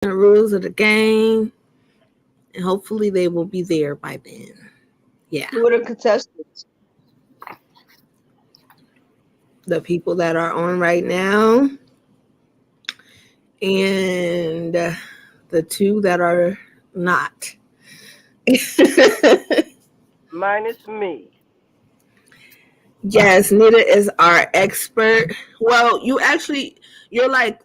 the rules of the game, and hopefully they will be there by then. Yeah, Who are the contestants? the people that are on right now, and the two that are not. Minus me. Yes, Nita is our expert. Well, you're like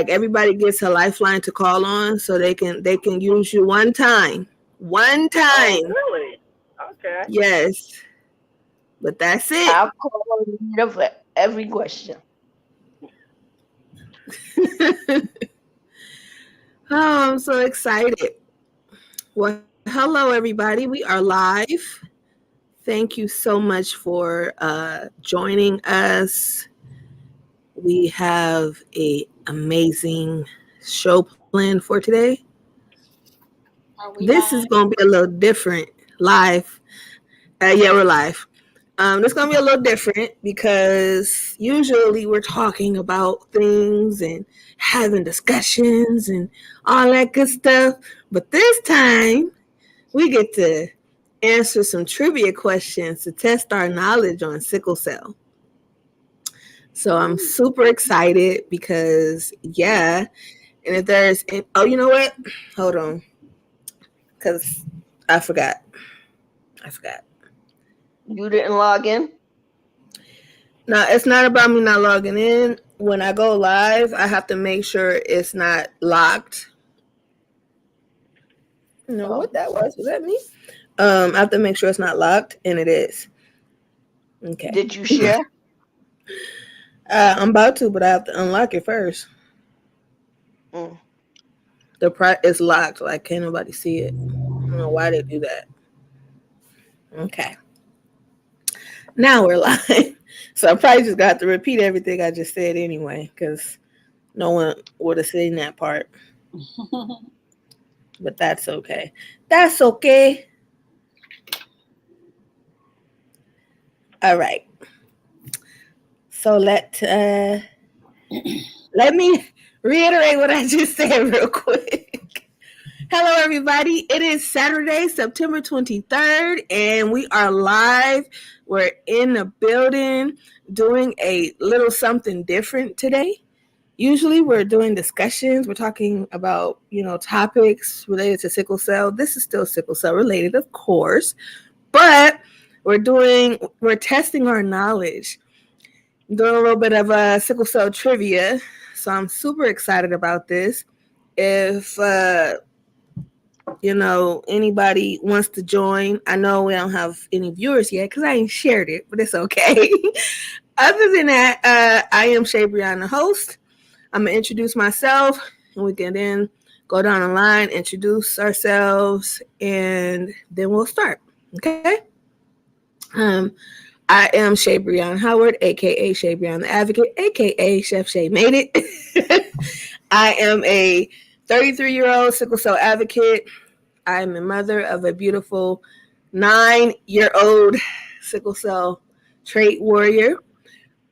everybody gets a lifeline to call on, so they can use you one time. One Oh, time. really? Okay. Yes. But that's it. I'll call on Nita for every question. Oh, I'm so excited. Well, hello everybody. We are live. Thank you so much for joining us. We have a amazing show planned for today. Are we This is live? going to be a little different live. Yeah, we're live. It's going to be a little different because usually we're talking about things and having discussions and all that good stuff. But this time we get to answer some trivia questions to test our knowledge on sickle cell. So I'm super excited because, yeah. And if oh, you know what? Hold on. Because I forgot. I forgot. You didn't log in? Now, it's not about me not logging in. When I go live, I have to make sure it's not locked. You know Oh, what that was? Was that me? I have to make sure it's not locked, and it is. Okay. did you share? I'm about to, but I have to unlock it first. Mm. It's locked. Like, can't nobody see it. I don't know why they do that. Okay. Now we're live. So I probably just got to repeat everything I just said anyway, because no one would have seen that part. But that's okay. That's okay. All right. So let me reiterate what I just said real quick. Hello, everybody. It is Saturday, September 23rd, and we are live. We're in the building doing a little something different today. Usually, we're doing discussions. We're talking about, topics related to sickle cell. This is still sickle cell related, of course, but we're testing our knowledge. I'm doing a little bit of sickle cell trivia, so I'm super excited about this. If anybody wants to join. I know we don't have any viewers yet because I ain't shared it, but it's okay. Other than that, I am Shay Brianna, the host. I'm gonna introduce myself, and we can then go down the line, introduce ourselves, and then we'll start. Okay. Um, I am Shay Brianna Howard, aka Shay Brianna the Advocate, aka Chef Shay Made It. I am a 33-year-old sickle cell advocate. I am a mother of a beautiful 9-year-old sickle cell trait warrior.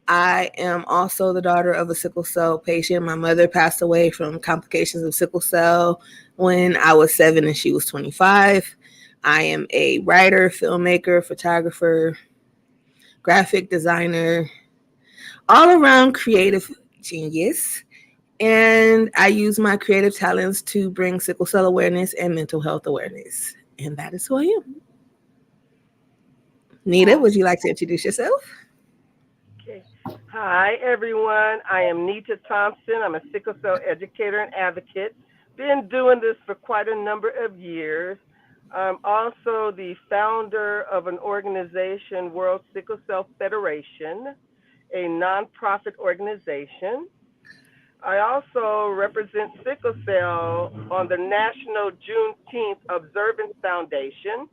I am also the daughter of a sickle cell patient. My mother passed away from complications of sickle cell when I was 7 and she was 25. I am a writer, filmmaker, photographer, graphic designer, all around creative genius. And I use my creative talents to bring sickle cell awareness and mental health awareness. And that is who I am. Nita, would you like to introduce yourself? Okay. Hi, everyone. I am Nita Thompson. I'm a sickle cell educator and advocate. Been doing this for quite a number of years. I'm also the founder of an organization, World Sickle Cell Federation, a nonprofit organization. I also represent sickle cell on the National Juneteenth Observance Foundation,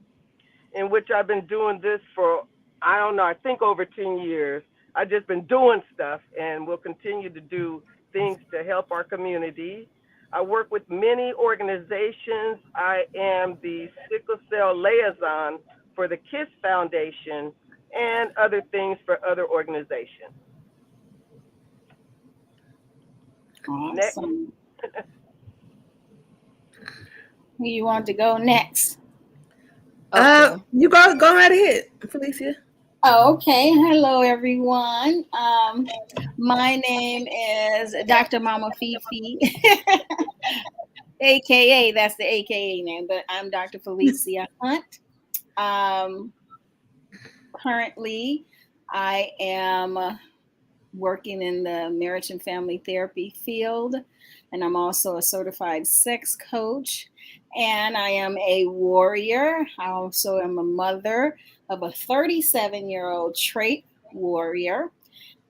in which I've been doing this for, I don't know, I think over 10 years. I've just been doing stuff and will continue to do things to help our community. I work with many organizations. I am the sickle cell liaison for the KISS Foundation and other things for other organizations. Next. Awesome. Who you want to go next? Okay. You go right ahead, Felicia. Oh, okay. Hello, everyone. My name is Dr. Mama Fifi, aka that's the AKA name, but I'm Dr. Felicia Hunt. Um, Currently, I am working in the marriage and family therapy field, and I'm also a certified sex coach. And I am a warrior. I also am a mother of a 37-year-old trait warrior.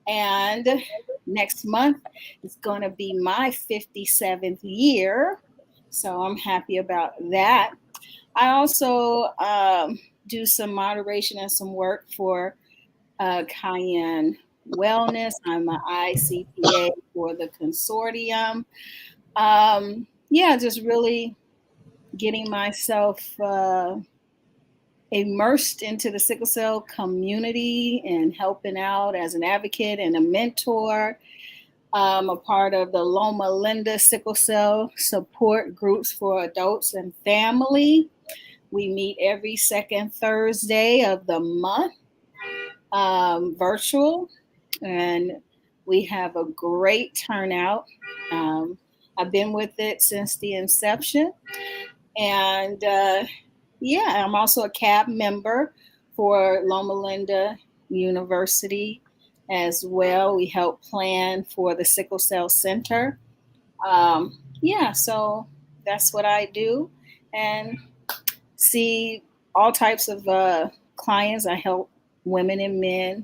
And next month is going to be my 57th year. So I'm happy about that. I also do some moderation and some work for Cayenne Wellness. I'm an ICPA for the consortium. Yeah, just really getting myself immersed into the sickle cell community and helping out as an advocate and a mentor. I'm a part of the Loma Linda Sickle Cell Support Groups for Adults and Family. We meet every second Thursday of the month, virtual, and we have a great turnout. I've been with it since the inception, and yeah, I'm also a CAB member for Loma Linda University as well. We help plan for the Sickle Cell Center. Yeah, so that's what I do, and see all types of clients. I help women and men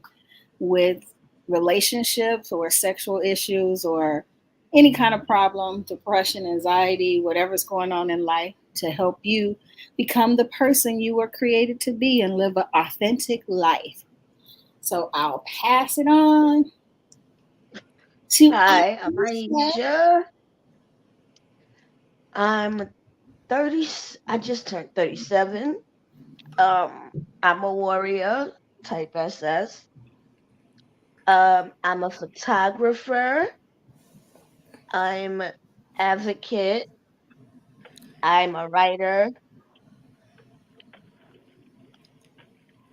with relationships or sexual issues or any kind of problem, depression, anxiety, whatever's going on in life, to help you become the person you were created to be and live an authentic life. So I'll pass it on to Hi, I'm Aisha. Aisha. I'm 30. I just turned 37. I'm a warrior, type SS. I'm a photographer. I'm advocate. I'm a writer.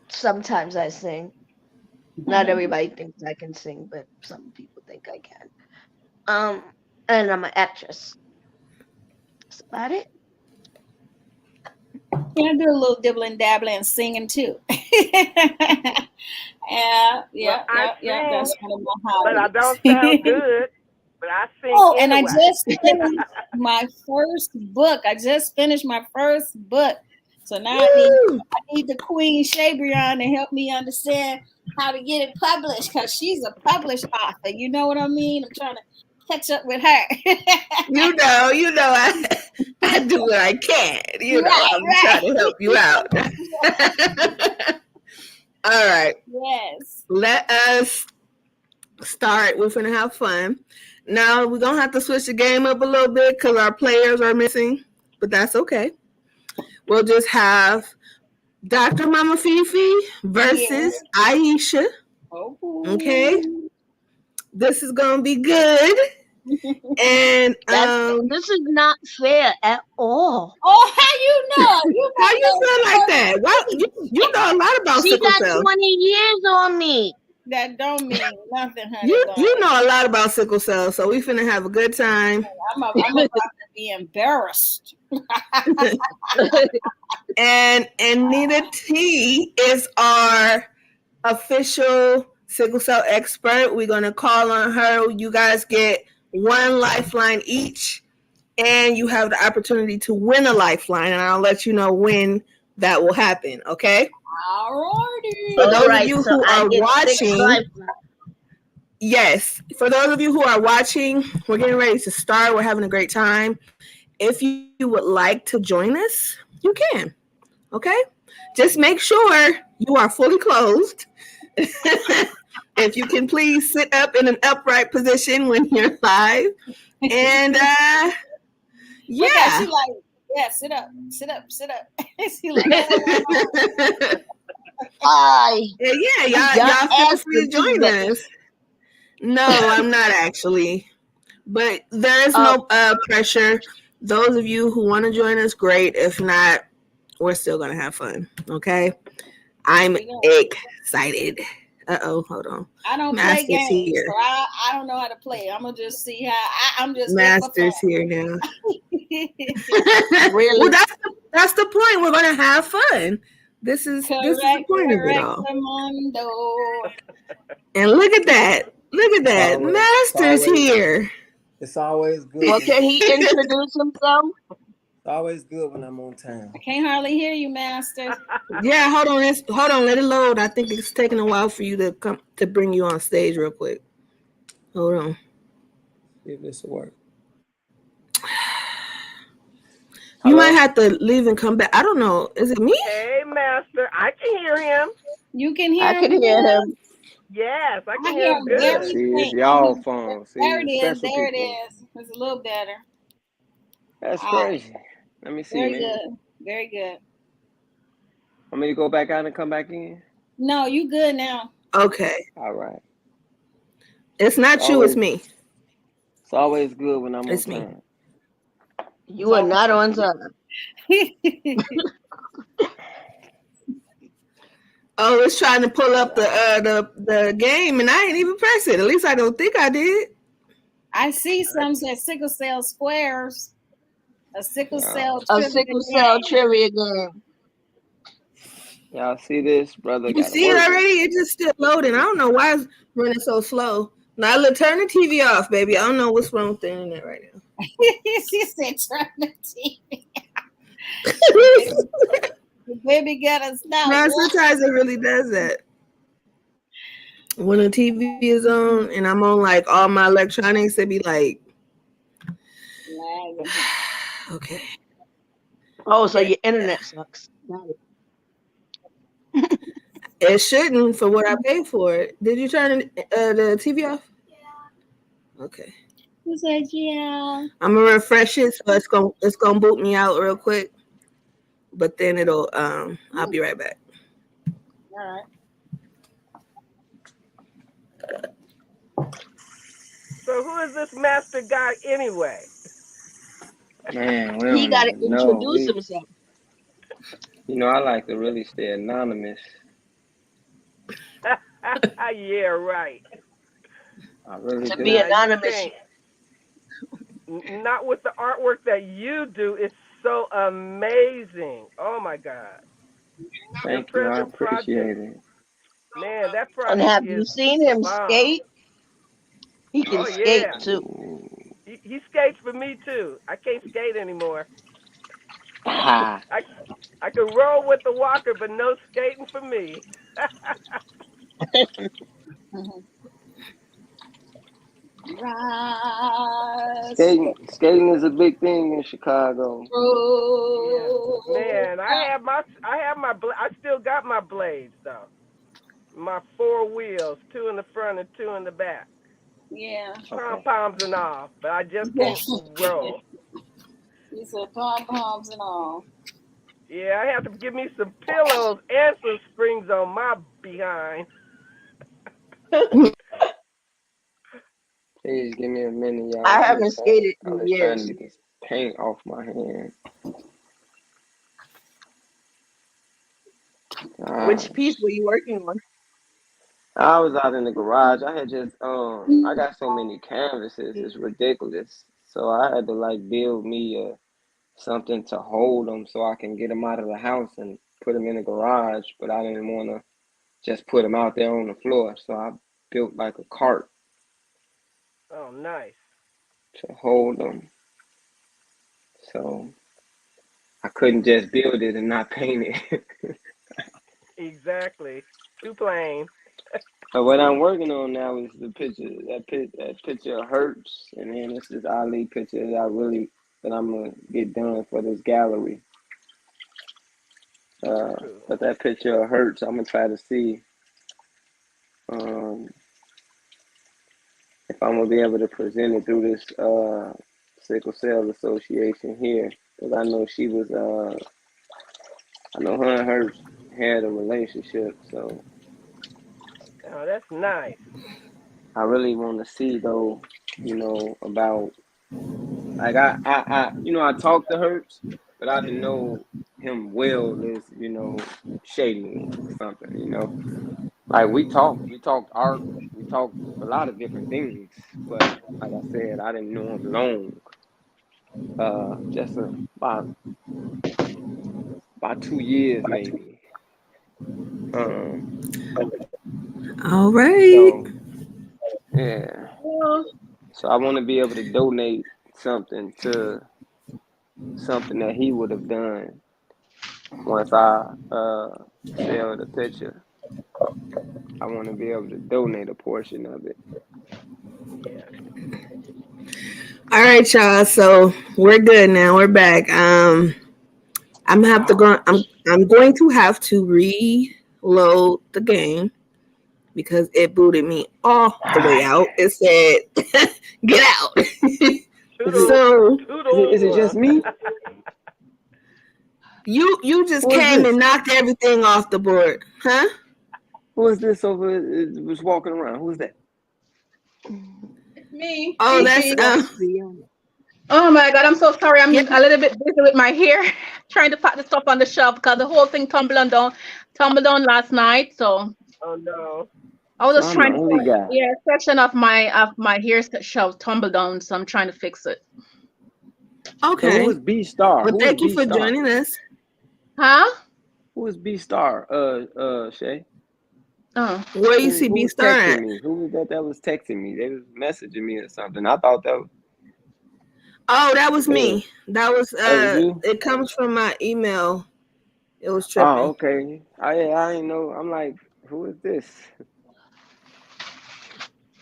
Sometimes I sing. Not everybody thinks I can sing, but some people think I can. Um, and I'm an actress. That's about it. Yeah, I do a little dibbling, dabbling, and singing too. Yeah, Well, yeah, I yeah, yeah. sing, That's one of my but I hobbies. don't sound good. But I sing Oh, and I anyway. just finished my first book. I just finished my first book. So now Woo! I need the Queen Shabrion to help me understand how to get it published because she's a published author. You know what I mean? I'm trying to catch up with her. I do what I can. Right, I'm trying right. to help you out. All right, Yes. let us start. We're gonna have fun. Now we're gonna have to switch the game up a little bit because our players are missing, but that's okay. We'll just have Dr. Mama Fifi versus Yeah. Aisha. Okay, Oh. this is gonna be good. And This is not fair at all. Oh, how you know? You how don't you know feel like that? Why you know a lot about She sickle got cell. 20 years on me. that don't mean nothing, honey. You know a lot about sickle cell, so we finna have a good time. I'm about to be embarrassed. And Nita T is our official sickle cell expert. We're gonna call on her. You guys get one lifeline each, and you have the opportunity to win a lifeline. And I'll let you know when that will happen. Okay. Alrighty. For those of Alright, you so who I are get 6 watching, lifelines. yes. For those of you who are watching, we're getting ready to start. We're having a great time. If you would like to join us, you can. Okay? Just make sure you are fully clothed. If you can please sit up in an upright position when you're live. And Look at yeah. she like, yeah, sit up. She like, oh, Hi. Yeah, y'all feel free to asking too join much. us. No, I'm not actually. But there is Uh, no pressure. Those of you who want to join us, great. If not, we're still gonna have fun. Okay. I'm We go. excited. Hold on. I don't play Master's games, here. so I don't know how to play. I'm gonna just see how. I'm just here for fun. Master's here now. Well, really? that's the point. We're gonna have fun. This is the Correct, point of it correct, all. Mundo. And look at that. Look at It's that. always, it's Master's always, here. it's always good. Well, When, can he introduce himself? it's always good when I'm on time. I can't hardly hear you, Master. Yeah, hold on. Hold on. Let it load. I think it's taking a while for you to come to bring you on stage real quick. Hold on. See if this will work. You might Hello? have to leave and come back. I don't know. Is it me? Hey, Master. I can hear him. You can I hear can him hear good? him. Yes, I I can hear hear him him Yeah, good. very see, it's faint. y'all phone. There See, it is. special There it people. is. It's a little better. That's All right. crazy. Let me see, Very man. good. Very good. Want me to go back out and come back in? No, you good now. Okay. All right. It's It's not you, it's always, me. it's always good when I'm on It's me. time. You are not on time. Oh, it's trying to pull up Nah. the game and I ain't even press it. At least I don't think I did. I see some said sickle cell squares, a sickle cell Nah. A trivia sickle cell game. trivia game. Y'all see this? Brother You got to see it work. already? It's just still loading. I don't know why it's running so slow. Now look, turn the TV off, baby. I don't know what's wrong with the internet right now. She said, "Turn the TV." The baby got us now. No, sometimes it really does that. When the TV is on and I'm on like all my electronics, it be like, okay. Oh, so your internet sucks. Got it. It shouldn't for what I paid for it. Did you turn the TV off? Okay. She said, "Yeah." I'm gonna refresh it so it's gonna boot me out real quick. But then it'll I'll be right back. All right. So who is this master guy anyway? Man, we He don't got to even know. introduce himself. I like to really stay anonymous. Yeah, right. I really To be do. Nah, you anonymous. can't. Not with the artwork that you do. It's so amazing. Oh my God. Your Thank you. I present project, appreciate it. man, that And project have you is seen him bomb. skate? He can Oh skate yeah. too. Ooh. He skates for me too. I can't skate anymore. Ha. I I can roll with the walker, but no skating for me. Mhm. Rise Skating is a big thing in Chicago. Yeah, through. man. I still got my blades though. My four wheels, two in the front and two in the back, Yeah. pom Okay. poms and all. But I just can't roll. He said pom poms and all. Yeah, I have to give me some pillows and some springs on my behind. Please give me a minute, I y'all. haven't skated I'm in just trying to years. get this paint off my hand. Which Gosh. piece were you working on? I was out in the garage. I had just I got so many canvases, it's ridiculous. So I had to like build me something to hold them so I can get them out of the house and put them in the garage. But I didn't want to just put them out there on the floor. So I built like a cart Oh, nice. to hold them. So I couldn't just build it and not paint it. Exactly. Too plain. So what I'm working on now is the picture. That picture hurts, and then this is Ali picture that I'm gonna get done for this gallery. Cool. But that picture hurts. I'm gonna try to see um, if I'm gonna be able to present it through this sickle cell association here, because I know I know her and her had a relationship, so Oh, that's nice. I really want to see though about like I talked to Hertz, but I didn't know him well as shady or something. Like we talked art, we talked a lot of different things, but like I said, I didn't know him long. Just about 2 years maybe. Um, All right. so yeah, Well, so I want to be able to donate something to something that he would have done once I sell the picture. I want to be able to donate a portion of it. All right, y'all. So we're good now. We're back. I'm have to go. I'm going to have to reload the game because it booted me all the way out. It said, "Get out." Toodle, So Is it toodle. just me? you just Who is came this? and knocked everything off the board, huh? Who is this over? Was walking around? Who's that? Me, Oh, that's Fifi. Rihanna. Oh my God, I'm so sorry. I'm yeah. a little bit busy with my hair, trying to pack the stuff on the shelf because the whole thing tumbled down last night. So Oh no. I was So just I'm the trying to only guy. yeah, a section of my hair shelf tumbled down, so I'm trying to fix it. So who Okay. is B Star? Well, Who is thank you B for Star? joining us. Huh? Who is B Star? Shay. Oh, Where you see Who B was Star texting at? me? Who was that was texting me? They was messaging me or something. I thought Oh, that was yeah, me. That was that was you. It comes from my email. It was Oh, tripping. okay. I didn't know. I'm like, who is this?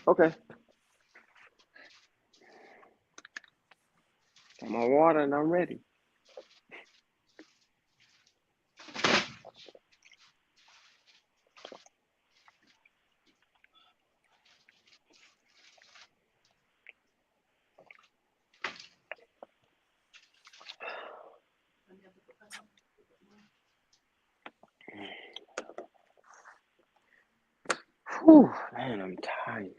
Okay. Got my water and I'm ready. Whew, man, I'm tired.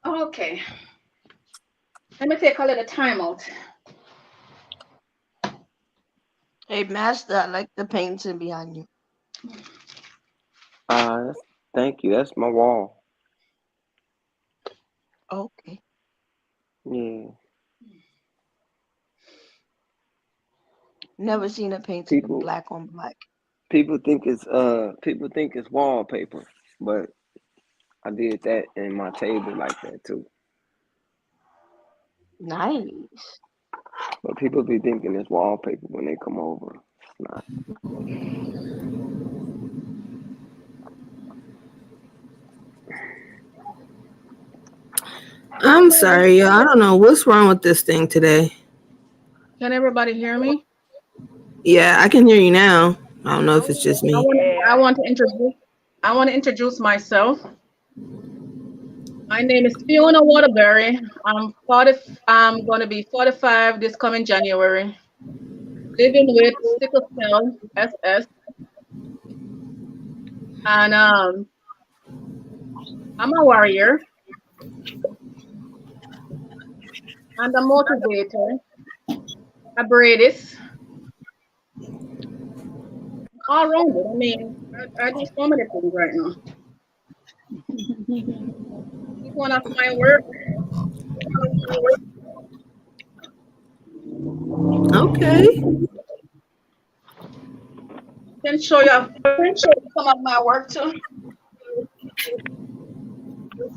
okay. Let me take a little time out. Hey, Master, I like the painting behind you. Thank you. That's my wall. Okay. Yeah. Never seen a painting in People black on black. people think it's wallpaper, but I did that in my table like that too. Nice. But people be thinking it's wallpaper when they come over. It's not. I'm sorry, y'all. I don't know what's wrong with this thing today. Can everybody hear me? Yeah, I can hear you now. I don't know if it's just I me. want Yeah. I want to introduce myself. My name is Fiona Waterbury. I'm going to be 45 this coming January. Living with sickle cell SS, and I'm a warrior. I'm a motivator, a bradist, all rounded. I mean, I do so many things right now. It's one of my work. Okay. Can show you some of my work too.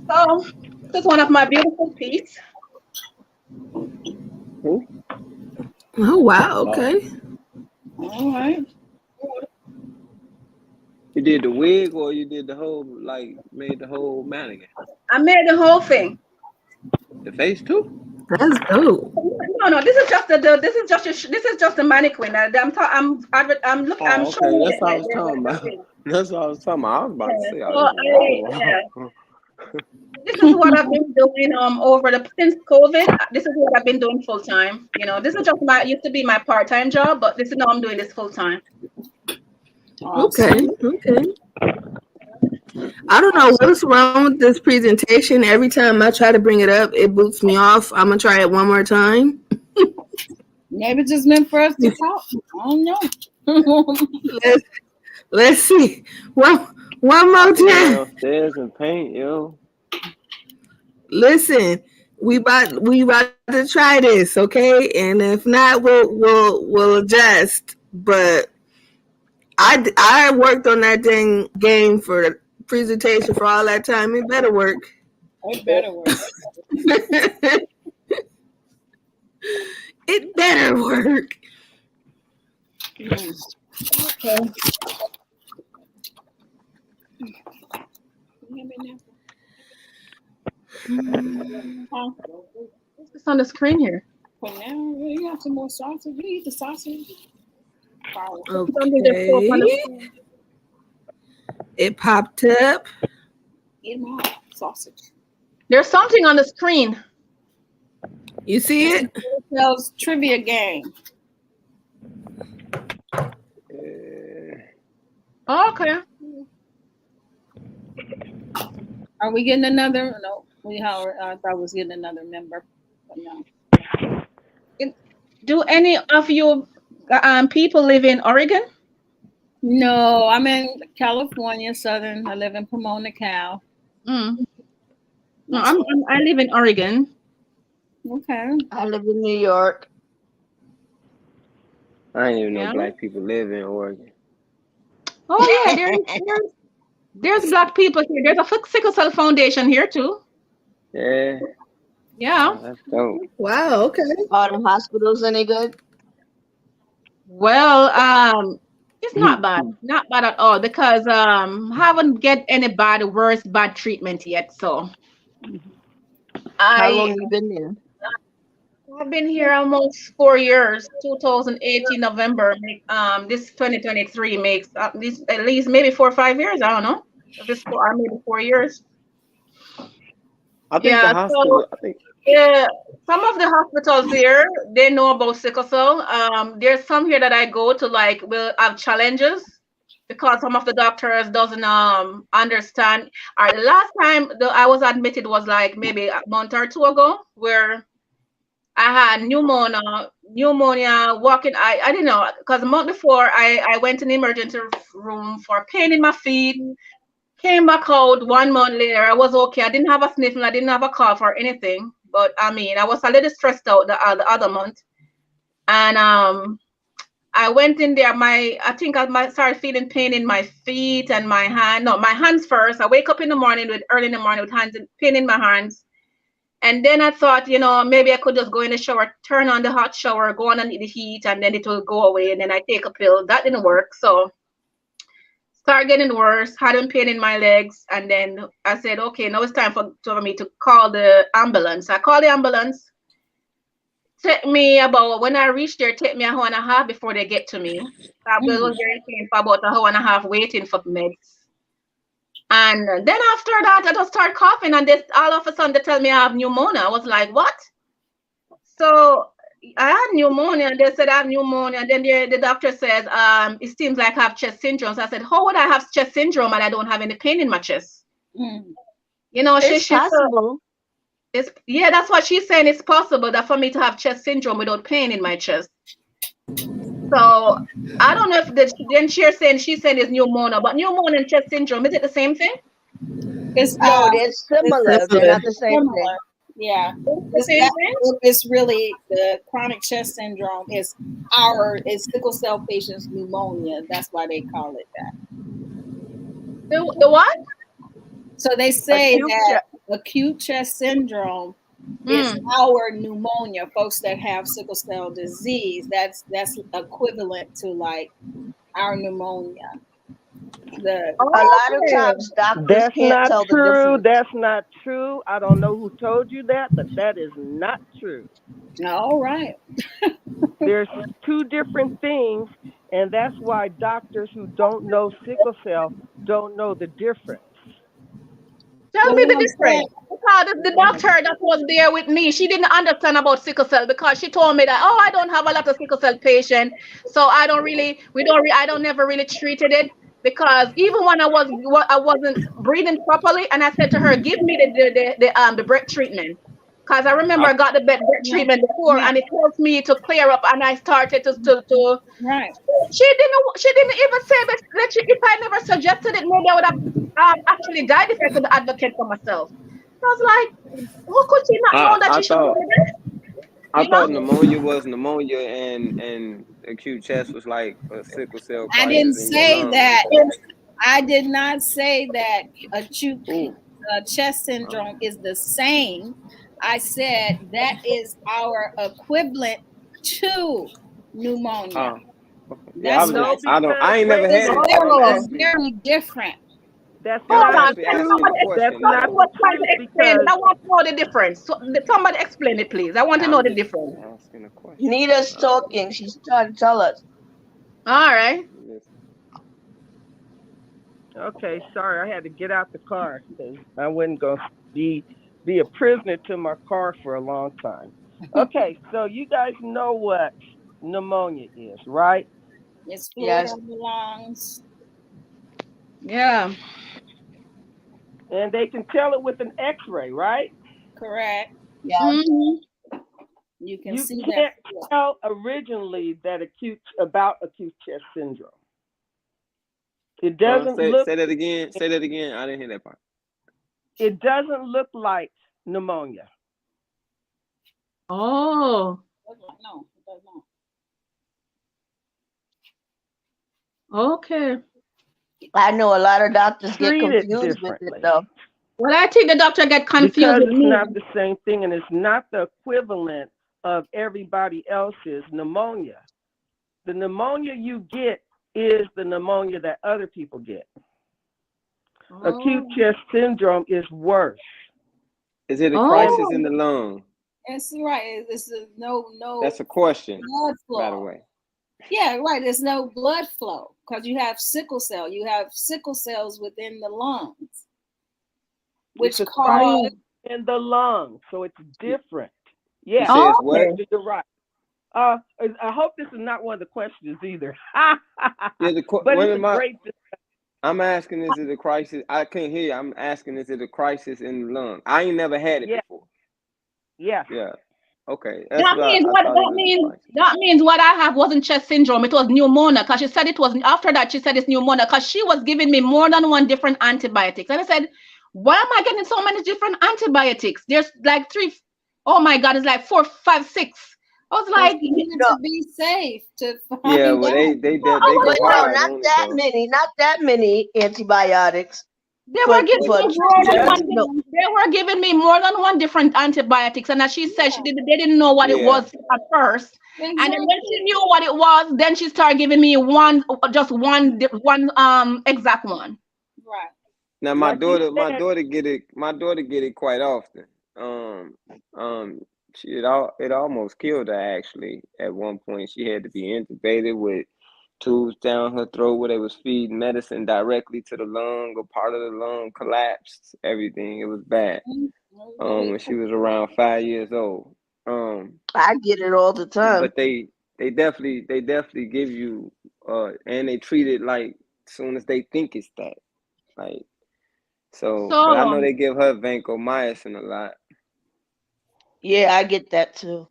So this is one of my beautiful pieces. Who? Oh wow. Oh, Okay. All right. you did the wig or you did the whole made the whole mannequin? I made the whole thing. The face too? That's dope. No. This is just this is just a mannequin. I'm Oh, showing okay. you That's what I was the talking about. thing. That's what I was talking about. I was about to Yeah. say, So oh, this yeah. wall. This is what I've been doing over the since COVID. This is what I've been doing full time. This is just my used to be my part time job, but this is now I'm doing this full time. Okay. Awesome. Okay. I don't know what's wrong with this presentation. Every time I try to bring it up, it boots me off. I'm gonna try it one more time. Maybe it's just meant for us to talk. I don't know. Let's let's see. One I more can run time. upstairs and paint, yo. Listen, we about to try this, okay? And if not, we'll adjust. But I worked on that dang game for the presentation for all that time. It better work. It better work. It better work. Okay. What's on the screen here? For now, you have some more sausage. You eat the sausage. Something that pull up on the Okay. screen. It popped up. Eat more sausage. There's something on the screen. You see it? Tells trivia game. Okay. Are we getting another? No, I thought we was getting another member, but no. Do any of you people live in Oregon? No, I'm in California, Southern. I live in Pomona, Cal. Mm. No, I live in Oregon. Okay. I live in New York. I ain't even know Yeah. black people live in Oregon. Oh yeah, there's black people here. There's a Sickle Cell Foundation here too. Yeah, Yeah. that's dope. Wow. Okay. Are the hospitals any good? Well, it's not bad at all because haven't get anybody worse bad treatment yet. So How long I you been there? I've been here almost 4 years. 2018 November. This 2023 makes this at least maybe 4 or 5 years. I don't know if it's four or maybe 4 years. I think the Yeah. So hospital. I think yeah, some of the hospitals here they know about sickle cell. There's some here that I go to like will have challenges because some of the doctors doesn't understand. The last time I was admitted was like maybe a month or two ago where I had pneumonia, walking. I didn't know because the month before I went in the emergency room for pain in my feet. Came back out 1 month later. I was okay. I didn't have a sniffle. I didn't have a cough or anything. But I mean, I was a little stressed out the other month. And I went in there. I think I might start feeling pain in my feet and my hand. No, my hands first. I wake up in the morning early in the morning with pain in my hands. And then I thought, maybe I could just go in the shower, turn on the hot shower, go on and the heat, and then it will go away. And then I take a pill. That didn't work. So start getting worse, having pain in my legs. And then I said, okay, now it's time for me to call the ambulance. I called the ambulance. Take me about, when I reached there, take me an hour and a half before they get to me. I was very pain for about an hour and a half waiting for meds. And then after that, I just start coughing, and all of a sudden they tell me I have pneumonia. I was like, what? So I had pneumonia. They said I have pneumonia. And then the doctor says, it seems like I have chest syndrome. So I said, how would I have chest syndrome and I don't have any pain in my chest? It's possible. That's what she's saying. It's possible that for me to have chest syndrome without pain in my chest. So I don't know if then she's saying it's pneumonia, but pneumonia and chest syndrome, is it the same thing? It's No, they're similar. They're not the same thing. Yeah. The same thing? It's really the chronic chest syndrome is sickle cell patients pneumonia. That's why they call it that. The what? So they say that acute chest syndrome is our pneumonia. Folks that have sickle cell disease, that's equivalent to like our pneumonia. A lot of times doctors can't tell the difference. That's not true. I don't know who told you that, but that is not true. All right. There's two different things, and that's why doctors who don't know sickle cell don't know the difference. Tell me the difference. Because the doctor that was there with me, she didn't understand about sickle cell because she told me that, I don't have a lot of sickle cell patients, so I don't never really treated it. because even when I wasn't breathing properly, and I said to her, "Give me the breath treatment," because I remember I, I got the breath Yeah, treatment before, yeah, and it helped me to clear up, and I started to. right. She didn't even say that if I never suggested it, maybe I would have actually died if I could advocate for myself. I was like, how could she not know that I she should do thought that? I You know? thought pneumonia was pneumonia, and acute chest was like a sickle cell I didn't crisis in your say lungs. that. I did not say that acute Ooh. chest Oh. syndrome is the same. I said that is our equivalent to pneumonia. Oh. Okay. Yeah, I That's was what No, I just. said. I don't. because I ain't wait never a It's had it, minute. so I'm very, it's Oh, actually. very different. That's Yeah, hold I'm not on. the actually Can asking truth. a somebody That's question somebody though. not the was trying to truth explain it. because I want to know the difference. So, somebody explain it, please. I want to know I'm the just difference. asking a question. Nita's I don't talking. She's trying to tell us. All right. know. okay, sorry, I had to get out the car because I wasn't gonna be a prisoner to my car for a long time. Okay, so you guys know what pneumonia is, right? It's fluid Yes. on the lungs. Yeah. And they can tell it with an X-ray, right? Correct. Yeah. Hmm. You can You see that. can't tell originally that about acute chest syndrome. It doesn't look Say that again. Say that again. I didn't hear that part. it doesn't look like pneumonia. Oh. No, it does not. Okay. I know a lot of doctors get Treat it confused with it differently though. Well, I think the doctor get confused because with it's me. not the same thing and it's not the equivalent of everybody else's pneumonia. The pneumonia you get is the pneumonia that other people get. Acute Oh. chest syndrome is worse. Is it a And crisis Oh. in the lung? It's right. It's no That's a question, blood by the flow. way. Yeah, right. There's no blood flow because you have sickle cell. You have sickle cells within the lungs, it's which a cause crisis in the lung, so it's different. You Yeah, say it's Okay. what? you're right. I hope this is not one of the questions either. Yeah, But one it's of a my. great. I'm asking, is it a crisis? I can't hear you. I'm asking, is it a crisis in the lung? I ain't never had it Yeah, before. yes. Yeah. Okay. That's what I thought it was a crisis. That means what I have wasn't chest syndrome. It was pneumonia because she said it was after that she said it's pneumonia because she was giving me more than one different antibiotics. And I said, why am I getting so many different antibiotics? There's like three. Oh my God, it's like four, five, six. I was because like, you needed No, to be safe to Yeah. find Well, out. they I go but was no, like, hard not on it that though. many. Not that many antibiotics they for were giving What? me for more than chest. Just No, they were giving me more than one different antibiotics. And as she said, Yeah, they didn't know what it Yeah. was at first. And then when she exactly. knew what it was, then she started giving me one exact one. Right. Now like you said, my daughter get it quite often. Um, um, it almost killed her actually. At one point, she had to be intubated with tubes down her throat where they was feeding medicine directly to the lung. A part of the lung collapsed. Everything. It was bad. Really When she was around 5 years old. I get it all the time. But they definitely give you and they treat it like soon as they think it's that. Like so, but I So, know they give her vancomycin a lot. Yeah, I get that too.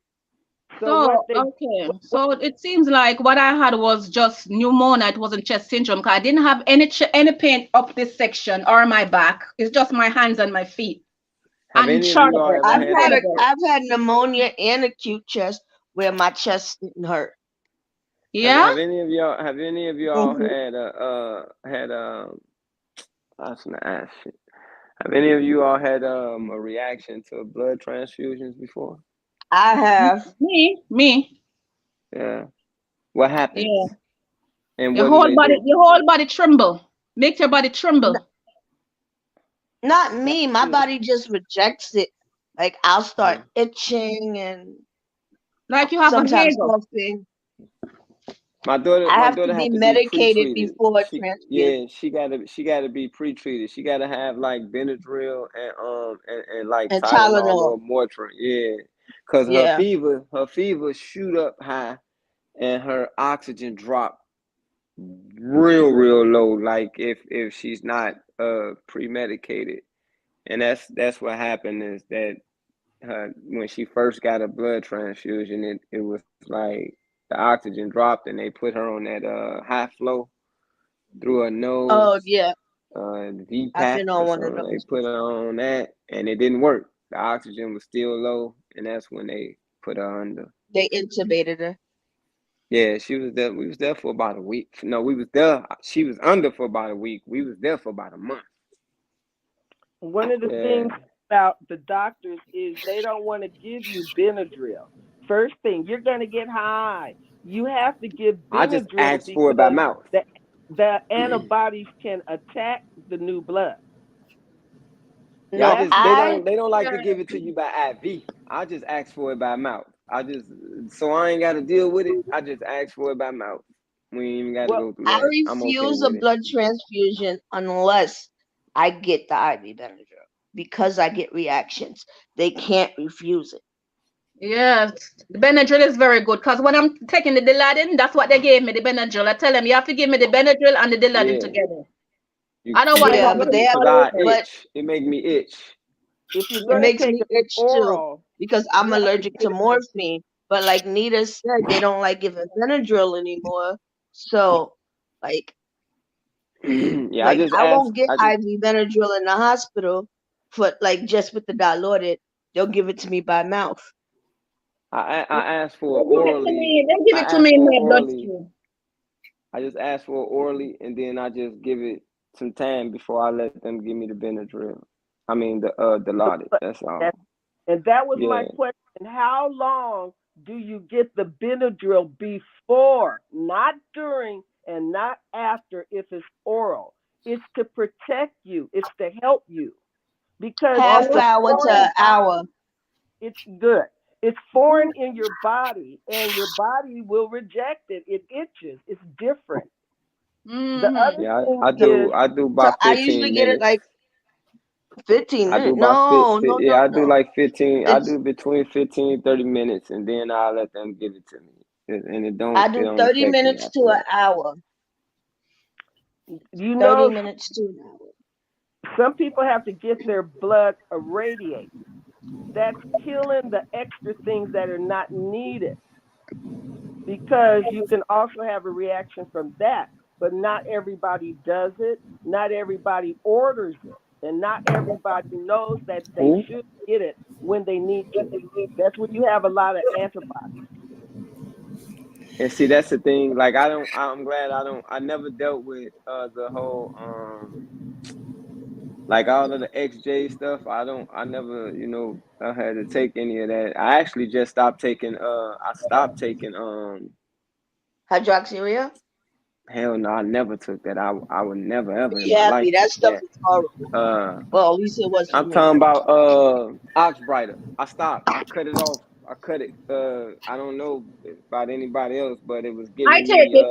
so what they okay. what So it seems like what I had was just pneumonia. It wasn't chest syndrome because I didn't have any pain up this section or my back. It's just my hands and my feet Have and any of you shoulder all breath ever and had shoulder a breath. I've had pneumonia and acute chest where my chest didn't hurt. Yeah. have any of y'all Hmm. had I was gonna ask you. Have any of you all had a reaction to blood transfusions before? I have. Me. Yeah. What Yeah. happens? And what do they do? Your whole body tremble. Make your body N- tremble. Not That's me. My good. body just rejects it. Like I'll start Uh, itching and Like you have a sometimes hazel. coughing. My daughter, I my have to daughter be had to be medicated pre-treated. before transfusion. She gotta be pre-treated. She gotta have like Benadryl and like And Tylenol Tylenol. or Motrin. Yeah, cause her fever shoot up high and her oxygen drop real low. Like if she's not pre-medicated, and that's what happened is that when she first got a blood transfusion, it was like the oxygen dropped, and they put her on that high flow through her Oh nose, yeah, I've VPAP been or on one of something. They those. put her on that, and it didn't work. The oxygen was still low, and that's when they put her under. They intubated her. Yeah, she was there. We was there for about a week. No, we was there. She was under for about a week. We was there for about a month. One of the Yeah, things about the doctors is they don't want to give you Benadryl. First thing, you're going to get high. You have to give I just Benadryl asked for it by because mouth. the antibodies can attack the new blood. Yeah, I No, That's just the I they don't like to first. give it to you by IV. I just ask for it by mouth. I just so I ain't got to deal with it. I just ask for it by mouth. We ain't even got to Well, go through I that. I'm okay refuse a with it. blood transfusion unless I get the IV Benadryl because I get reactions. They can't refuse it. Yes, the Benadryl is very good because when I'm taking the Dilaudid, that's what they gave me, the Benadryl. I tell them you have to give me the Benadryl and the Dilaudid Yeah, together. you Otherwise, yeah, Yeah, I'm but going they to have, cause fall I over. but itch. It make me itch. if you're it going to makes take me an itch too oral, because I'm you have to allergic get to it. morphine. But like Nita said, they don't like giving Benadryl anymore. So like Yeah, I like just I ask. won't get I just IV Benadryl in the hospital for like just with the dilaudid. They'll give it to me by mouth. I ask for They it give it to orally. me. They give I it to ask me in for it my orally. bloodstream. I just ask for it orally, and then I just give it some time before I let them give me the Benadryl. I mean the Dilaudid. But That's that, all. and that was my Yeah. question. How long do you get the Benadryl before, not during, and not after if it's oral? It's to protect you. It's to help you because Oh, it's Half a hour to foreign an hour. body. It's good. It's foreign in your body, and your body will reject it. It itches. It's different. The mm-hmm. other Yeah, thing I is, do. I do So about I usually 15 get it like minutes. 15 I do minutes. about No, no, no, yeah, I do no. like 15. I It's do between 15 30 minutes, and then I let them give it to me. And I it do don't 30 affect me minutes after to an that. hour. you 30 know, minutes to an hour. some people have to get their blood irradiated. That's killing the extra things that are not needed because you can also have a reaction from that. But not everybody does it. Not everybody orders it. And not everybody knows that they Who? should get it when they need to. That's when you have a lot of antibodies. And see, that's the thing. Like, I don't. I'm glad I don't. I never dealt with the whole like all of the XJ stuff. I don't. I never. I had to take any of that. I actually just stopped taking. I stopped taking. Hydroxyurea? Hell no, I never took that. I would never ever in Be my life happy. That take stuff that. is horrible. Uh, Well, at least it was for I'm me. talking about Oxbrighter. I stopped. I cut it off. I cut it. I don't know about anybody else, but it was I giving take me. it.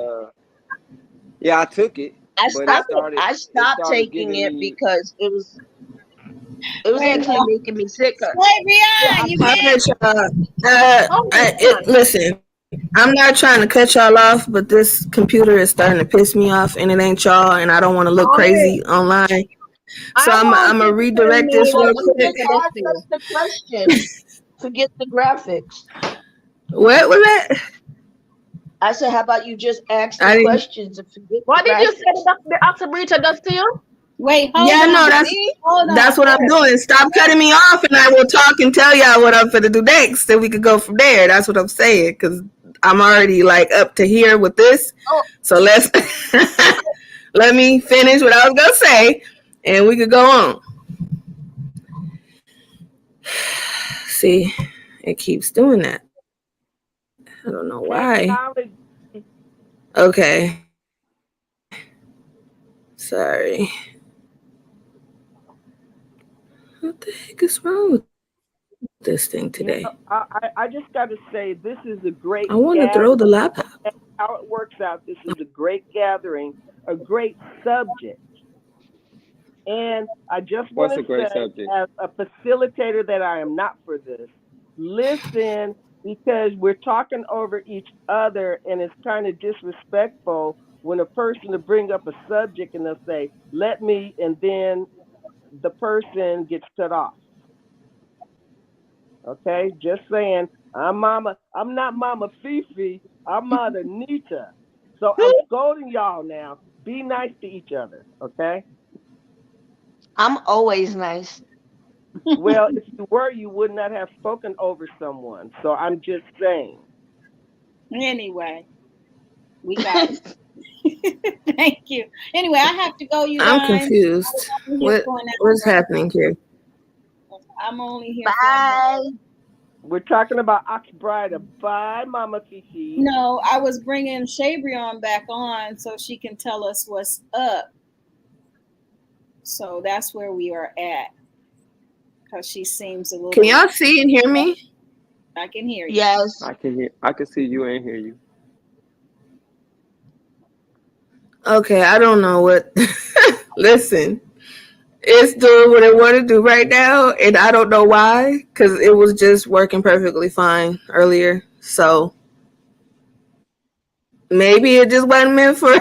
Yeah, I took it, I but it stopped started. I It stopped started taking giving it me. because it was Wait, actually making me sicker. Yeah, Flavia, I you All take can't. it. right, y'all. Oh my God. Listen, I'm not trying to cut y'all off, but this computer is starting to piss me off, and it ain't y'all, and I don't want to look crazy I online. So I want I'm gonna you to tell redirect me this Well, real what you quick. just computer this asked is. us the question. Forget the graphics. What was that? I said, how about you just ask the I didn't. questions and forget the What did you say graphics? the oximeter does to you? Wait, hold Yeah, no, on. Me? Hold on. that's what I'm doing. Stop cutting me off, and I will talk and tell y'all what I'm gonna do next, and we could go from there. That's what I'm saying, because I'm already like up to here with this. Oh, So let's let me finish what I was gonna say, and we could go on. See, it keeps doing that. I don't know why. Technology. Okay, sorry. What the heck is wrong with this thing today? I just got to say, this is a I want to great throw the gathering. laptop. How it works out, this is a great gathering, a great subject. And I just want What's to a great say, subject? as a facilitator, that I am not for this. Listen, because we're talking over each other and it's kind of disrespectful when a person to bring up a subject and they'll say, "Let me," and then the person gets cut off. Okay, just saying. I'm not Mama Fifi. I'm Mother Nita. So I'm scolding y'all now. Be nice to each other. Okay. I'm always nice. Well, if you were, you would not have spoken over someone. So I'm just saying. Anyway, we got it. Thank you. Anyway, I have to go, you I'm guys. confused. I'm here for an What's hour. happening here? I'm only here for an hour. Bye. We're talking about Oxbride. Bye, Mama Fifi. No, I was bringing Shabrion back on so she can tell us what's up. So that's where we are at. Because she seems a little. Can y'all see and hear me? I can hear you. Yes. I can see you and hear you. Okay, I don't know what. Listen, it's doing what it want to do right now, and I don't know why, because it was just working perfectly fine earlier. So maybe it just wasn't meant for.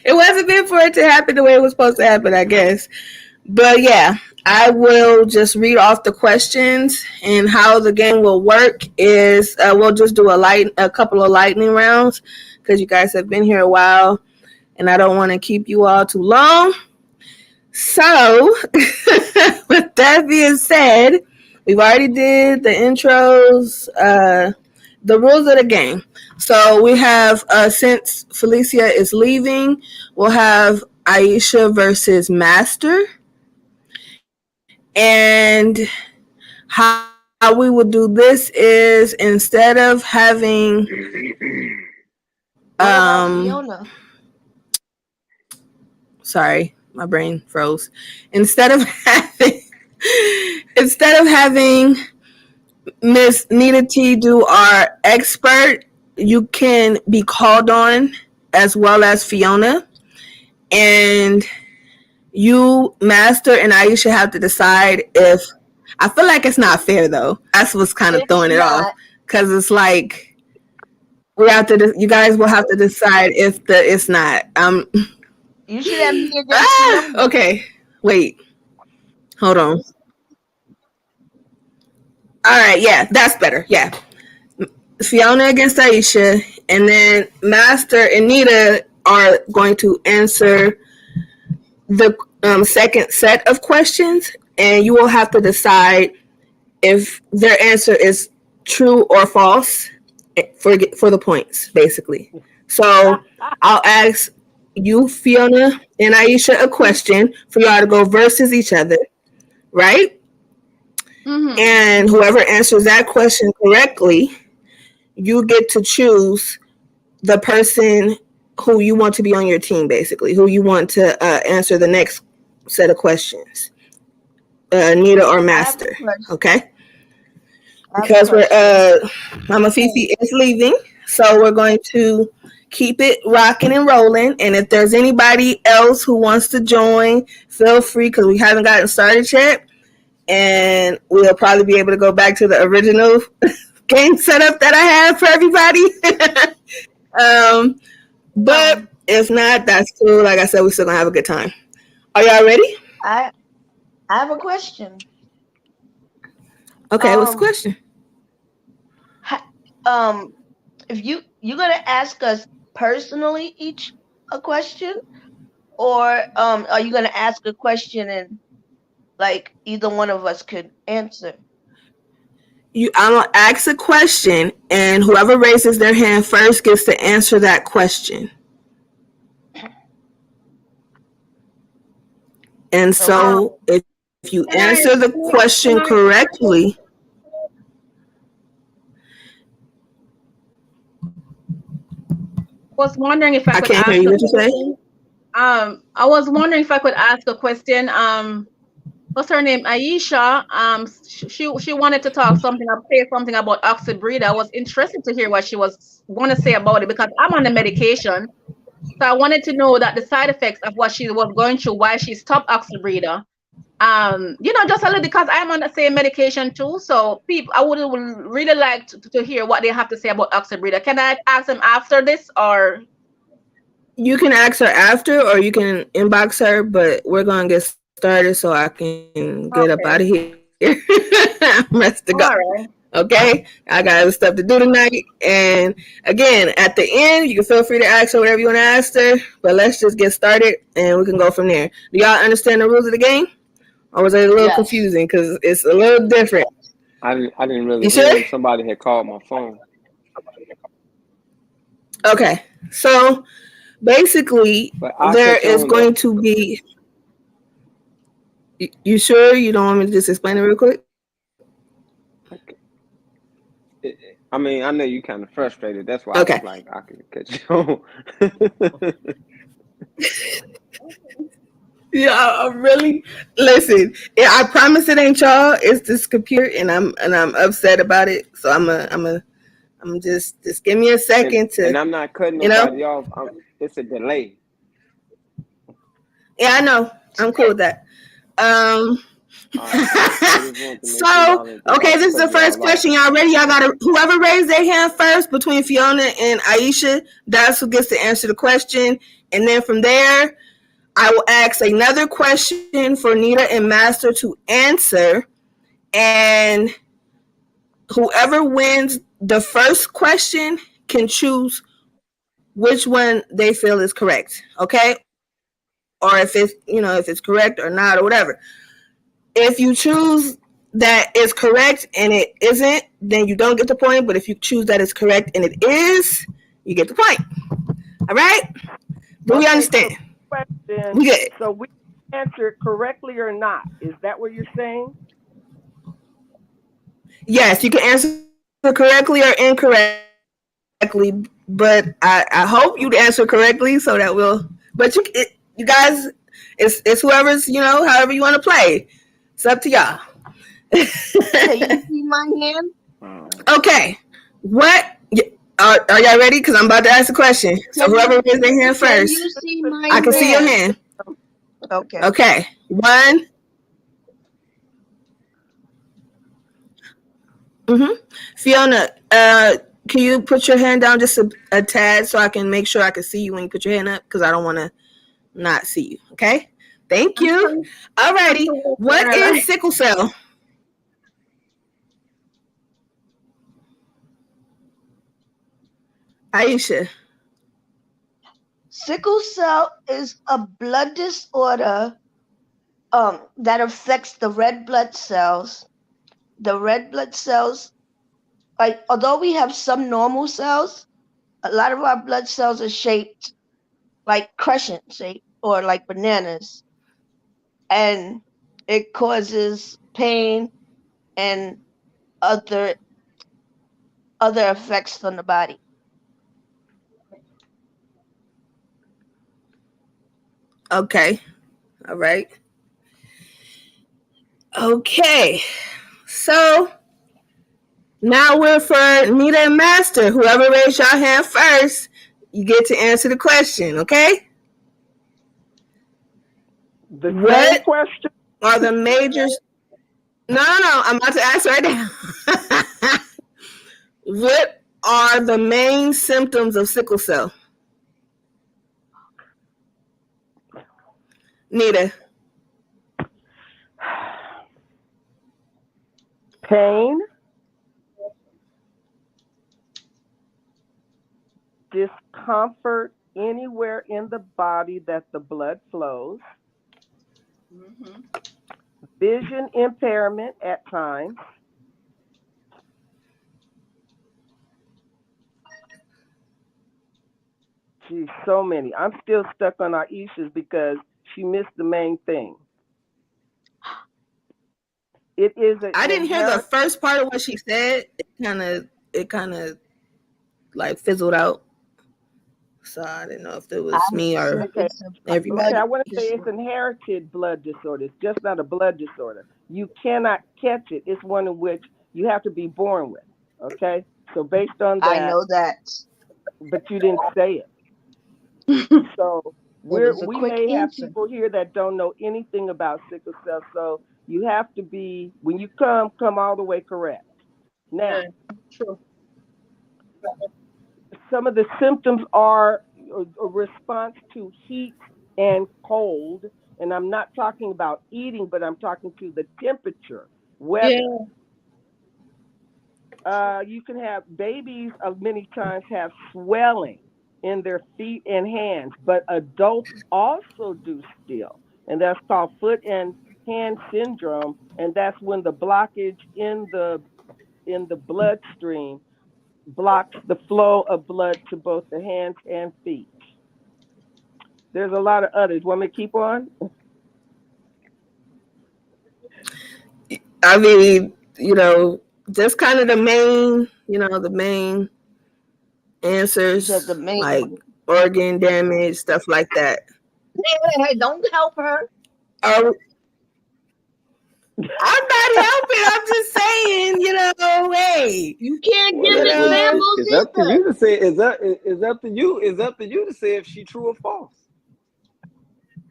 It wasn't meant for it to happen the way it was supposed to happen, I guess. But yeah, I will just read off the questions, and how the game will work is we'll just do a couple of lightning rounds because you guys have been here a while, and I don't want to keep you all too long. So, with that being said, we've already did the intros, the rules of the game. So we have, since Felicia is leaving, we'll have Aisha versus Master. And how we will do this is, instead of having What about Fiona? sorry, my brain froze. Instead of having Miss Nita T do our expert, you can be called on as well as Fiona, and you, Master, and Aisha have to decide if. I feel like it's not fair though. That's what's kind of It's throwing it off, not. because it's like we have to. You guys will have to decide if it's not. You should have me against Fiona. Okay. Wait. Hold on. All right. Yeah, that's better. Yeah. Fiona against Aisha, and then Master and Nita are going to answer the second set of questions, and you will have to decide if their answer is true or false for the points, basically. So I'll ask you, Fiona and Aisha, a question for y'all to go versus each other, right? Mm-hmm. And whoever answers that question correctly, you get to choose the person who you want to be on your team, basically, who you want to answer the next set of questions, Nita or Master. Okay? Because Mama Fifi is leaving, so we're going to keep it rocking and rolling. And if there's anybody else who wants to join, feel free, because we haven't gotten started yet, and we'll probably be able to go back to the original game setup that I have for everybody. But if not, that's cool. Like I said, we're still gonna have a good time. Are y'all ready? I have a question. Okay, what's the question? If you're gonna ask us personally each a question, or are you gonna ask a question and like either one of us could answer? I'm gonna ask a question, and whoever raises their hand first gets to answer that question. And so, if you answer the question correctly, Was wondering if I could can't ask hear you. a What you say? question. I was wondering if I could ask a question. What's her name? Aisha. She wanted to say something about oxybreed. I was interested to hear what she was going to say about it, because I'm on the medication. So I wanted to know that the side effects of what she was going through, why she stopped oxybreeder. Just a little because I'm on the same medication too. So people, I would really like to hear what they have to say about oxybreeder. Can I ask them after this or? You can ask her after, or you can inbox her. But we're gonna get started so I can get up out of Okay. here. I'm ready to go. All right. Okay, I got other stuff to do tonight. And again, at the end, you can feel free to ask her whatever you want to ask her. But let's just get started, and we can go from there. Do y'all understand the rules of the game, or was it a little Yes. confusing? Because it's a little different. I didn't really You hear sure? him. Somebody had called my phone. Okay. So basically, But I'll there catch is on though. going to be. You sure you don't want me to just explain it real quick? I mean, I know you kind of frustrated. That's why I Okay. was like, I can catch you on. Yeah, I really listen. Yeah, I promise it ain't y'all. It's this computer, and I'm upset about it. So I'm just give me a and second and to, I'm not cutting you know. nobody off. It's a delay. Yeah, I know. I'm cool Okay. with that. Um. All right. I just wanted to make sure So y'all didn't think I okay, was this is the cutting first y'all off. question. Y'all ready? Y'all gotta whoever raised their hand first between Fiona and Aisha, that's who gets to answer the question. And then from there, I will ask another question for Nita and Master to answer. And whoever wins the first question can choose which one they feel is correct. Okay? Or if it's correct or not or whatever. If you choose that is correct and it isn't, then you don't get the point. But if you choose that it's correct and it is, you get the point. All right? Do we Okay, so understand? question. We good. So we answer it correctly or not? Is that what you're saying? Yes, you can answer correctly or incorrectly, but I hope you'd answer correctly so that but you guys, it's whoever's, however you want to play. It's up to y'all. Can you see my hand? Okay. What are y'all ready? Because I'm about to ask a question. So Can whoever you raised their hand can first, you see my I can see your hand? hand. Okay. Okay. One. Mm-hmm. Fiona, can you put your hand down just a tad so I can make sure I can see you when you put your hand up? Because I don't want to not see you. Okay. Thank I'm you. trying, I'm Alrighty. trying to What is realize. sickle cell? Aisha. Sickle cell is a blood disorder that affects the red blood cells. The red blood cells, like although we have some normal cells, a lot of our blood cells are shaped like crescent shape or like bananas, and it causes pain and other other effects on the body. Okay. All right. Okay. So now we're for Nita and Master. Whoever raised your hand first, you get to answer the question. Okay. The same What question. are the major? No. I'm about to ask right now. What are the main symptoms of sickle cell? Nita. Pain, discomfort anywhere in the body that the blood flows, Mhm. vision impairment at times. Geez, so many. I'm still stuck on Aisha's because she missed the main thing. It is an I didn't hear the inherent. first part of what she said. It kind of like fizzled out. So I didn't know if it I was me said or Okay, it's a okay. everybody. blood I want to say it's disorder. inherited blood disorder. It's just not a blood disorder. You cannot catch it. It's one in which you have to be born with. Okay, so based on I that, know that. but you didn't say it. So It was a We quick may have answer. people here that don't know anything about sickle cell, so you have to be, when you come all the way correct. Yeah, Now, true. some of the symptoms are a response to heat and cold, and I'm not talking about eating, but I'm talking to the temperature, weather. Yeah. You can have babies many times have swelling in their feet and hands, but adults also do still, and that's called foot and hand syndrome, and that's when the blockage in the bloodstream blocks the flow of blood to both the hands and feet. There's a lot of others. Want me to keep on? I mean, just kind of the main, the main You said the answers main like one. organ damage, stuff like that. Hey, don't help her. Are I'm not helping. I'm just saying, hey, You can't give Well, examples it's up to either. you to say. It's up to you. It's up to you to say if she true or false.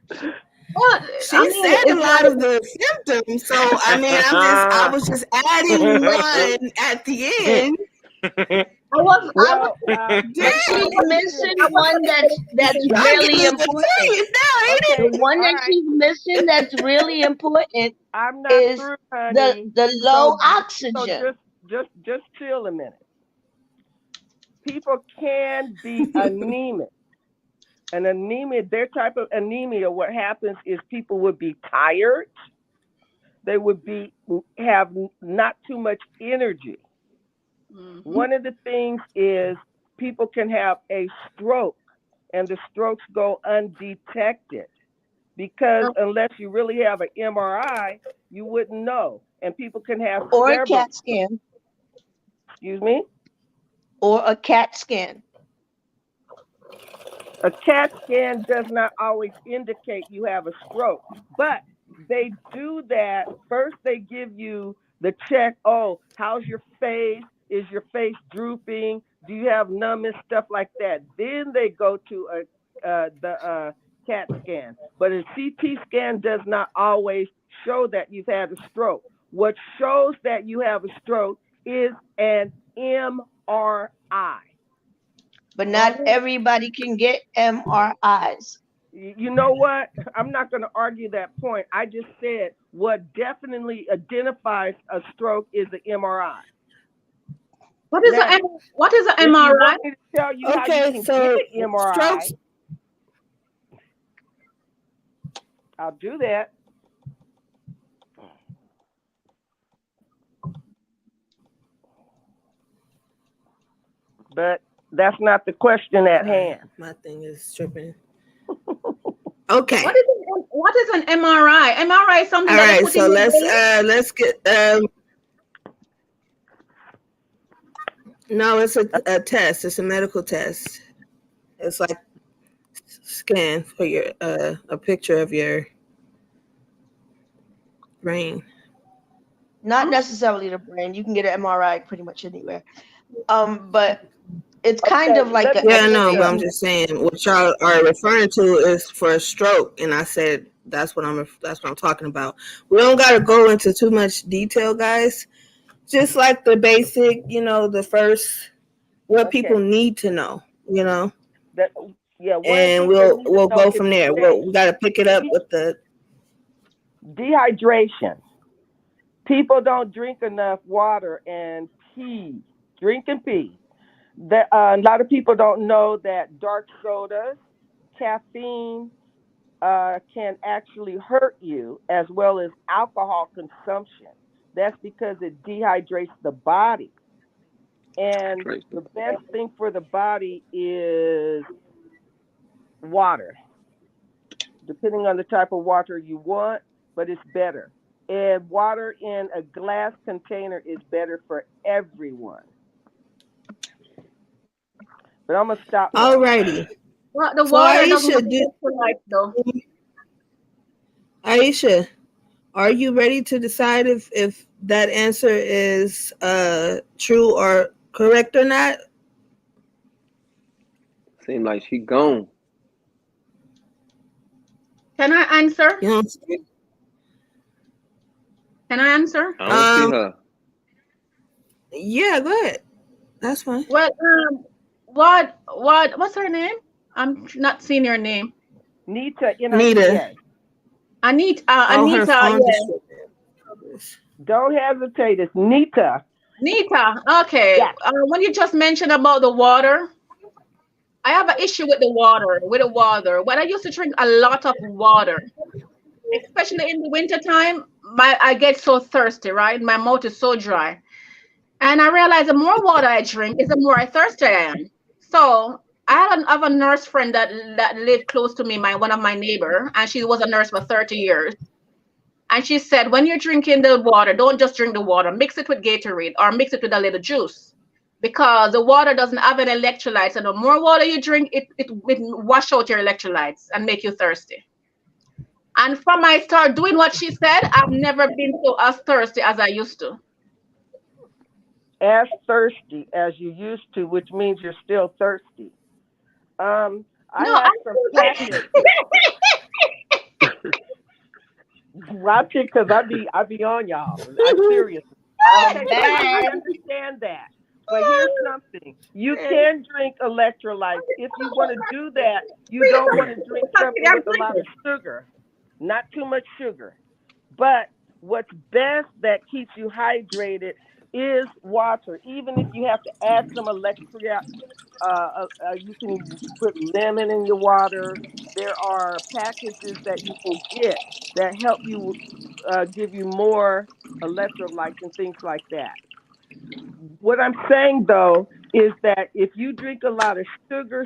Well, I she mean, said a it's lot like of the symptoms. So I mean, I was just adding one at the end. I was Well, But Dang, she's missing I was one that's y'all really getting important. serious now, ain't okay, The it? one all that right. she's missing that's really important I'm not is through, the honey. the So, low so oxygen. just chill a minute. People can be anemic. An anemia, their type of anemia, what happens is people would be tired. They would have not too much energy. One of the things is people can have a stroke, and the strokes go undetected because unless you really have an MRI, you wouldn't know. And people can have Or a several. CAT scan. Excuse me. Or a CAT scan. A CAT scan does not always indicate you have a stroke, but they do that. First, they give you the check. Oh, how's your face? Is your face drooping? Do you have numbness? Stuff like that. Then they go to the CAT scan. But a CT scan does not always show that you've had a stroke. What shows that you have a stroke is an MRI. But not everybody can get MRIs. You know what? I'm not going to argue that point. I just said what definitely identifies a stroke is the MRI. Now, what is an if you MRI? want me to tell you how you Okay, can so get an MRI, strokes. I'll do that. But that's not the question at hand. My thing is tripping. Okay. What is an MRI? MRI is something All that they right. put So in your brain. let's get no, it's a test. It's a medical test. It's like scan for your a picture of your brain. Not necessarily the brain. You can get an MRI pretty much anywhere. But it's kind Okay, of like let an me Yeah, I say know, but X-ray. I'm something. just saying what y'all are referring to is for a stroke, and I said that's what I'm talking about. We don't got to go into too much detail, guys. Just like the basic, the first what Okay, people need to know, that yeah, one and thing they we'll need to we'll know go if from you there. say We got to pick it up with the dehydration. People don't drink enough water and pee. Drink and pee. A lot of people don't know that dark sodas, caffeine can actually hurt you, as well as alcohol consumption. That's because it dehydrates the body. And the best thing for the body is water, depending on the type of water you want, but it's better. And water in a glass container is better for everyone. But I'm gonna stop now. alrighty. Well, the So water doesn't have electrolytes though. Aisha, are you ready to decide if that answer is true or correct or not? Seem like she gone. Can I answer? You know what I'm saying? Can I answer? I don't see her. Yeah, go ahead. That's fine. Well, what's her name? I'm not seeing her name. Nita, Nita. Nita. Oh, her Anita, phone yeah. just Don't hesitate. It's Nita. Nita, okay. Yes. When you just mentioned about the water, I have an issue with the water. When I used to drink a lot of water, especially in the winter time, I get so thirsty, right? My mouth is so dry. And I realize the more water I drink is the more I thirsty I am. So I have a nurse friend that lived close to me, one of my neighbor, and she was a nurse for 30 years. And she said, when you're drinking the water, don't just drink the water, mix it with Gatorade or mix it with a little juice. Because the water doesn't have any electrolytes. And the more water you drink, it wash out your electrolytes and make you thirsty. And from I start doing what she said, I've never been so as thirsty as I used to. As thirsty as you used to, which means you're still thirsty. I No, have I'm some still packets. Watch it, because I be on y'all. I'm serious. I'm Okay, back. I understand that. But here's something. You can drink electrolytes. If you want to do that, you don't want to drink something with a lot of sugar. Not too much sugar. But what's best that keeps you hydrated is water. Even if you have to add some electrolyte, you can put lemon in your water. There are packages that you can get that help you give you more electrolytes and things like that. What I'm saying though is that if you drink a lot of sugar,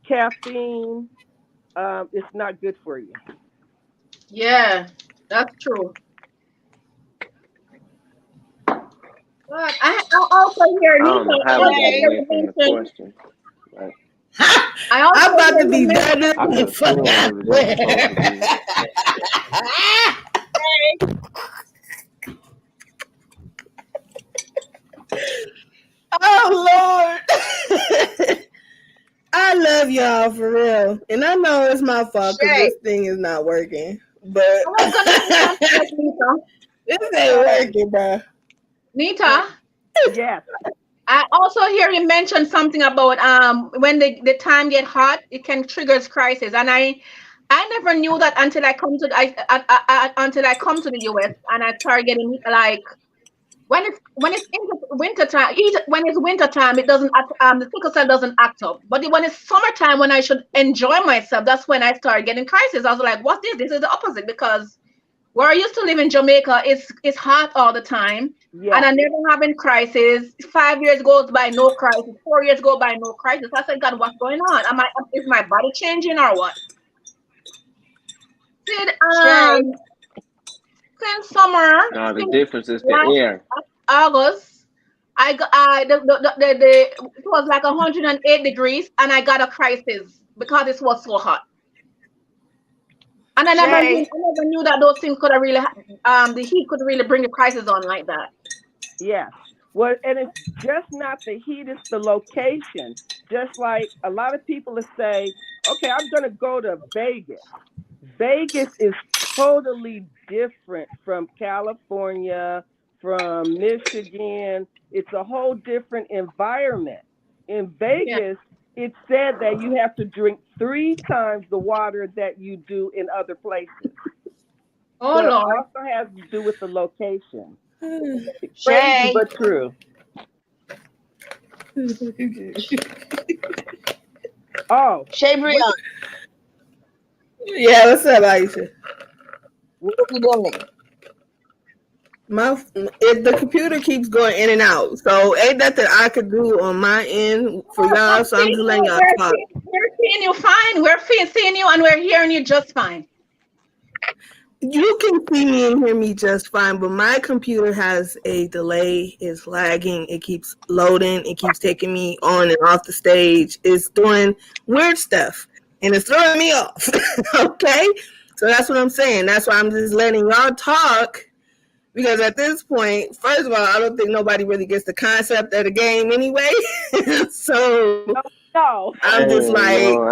caffeine, it's not good for you. Yeah, that's true. But I also hear I don't know how we got away from the question. Like, I also I'm about hear to you be mention. done. I could have sworn we was on supposed to be. Oh Lord. I love y'all for real. And I know it's my fault because Shay. this thing is not working. But I was gonna say something like Nita. this ain't working, bro. Nita, Yes. I also hear you mention something about when the time get hot, it can triggers crisis, and I never knew that until until I come to the US and I start getting like when it's winter time, when it's winter time, it doesn't the sickle cell doesn't act up. But when it's summertime, when I should enjoy myself, that's when I start getting crisis. I was like, what's this? This is the opposite because where I used to live in Jamaica, it's hot all the time, and I Yes. never having crisis. 5 years goes by no crisis. 4 years go by no crisis. I said, God, what's going on? Is my body changing or what? Since Shay. since summer, no, the since difference is the last air. August, I got it was like 108 degrees, and I got a crisis because it was so hot. And Shay. I never knew that those things could have really the heat could really bring the crisis on like that. Yes. Well, and it's just not the heat, it's the location. Just like a lot of people will say, okay, I'm going to go to Vegas. Vegas is totally different from California, from Michigan. It's a whole different environment. In Yeah. Vegas, it's said that you have to drink 3 times the water that you do in other places. Oh So it Lord. also has to do with the location. It's crazy Shay. but true. Oh, Shay Brian. Yeah, what's up, Aisha? What are you doing? The computer keeps going in and out, so ain't nothing I could do on my end for Oh, y'all. So I'm just letting y'all talk. we're seeing you fine. Seeing you and we're hearing you just fine. You can see me and hear me just fine, but my computer has a delay. It's lagging. It keeps loading. It keeps taking me on and off the stage. It's doing weird stuff, and it's throwing me off. Okay? So that's what I'm saying. That's why I'm just letting y'all talk, because at this point, first of all, I don't think nobody really gets the concept of the game anyway. So no. I'm just like, No,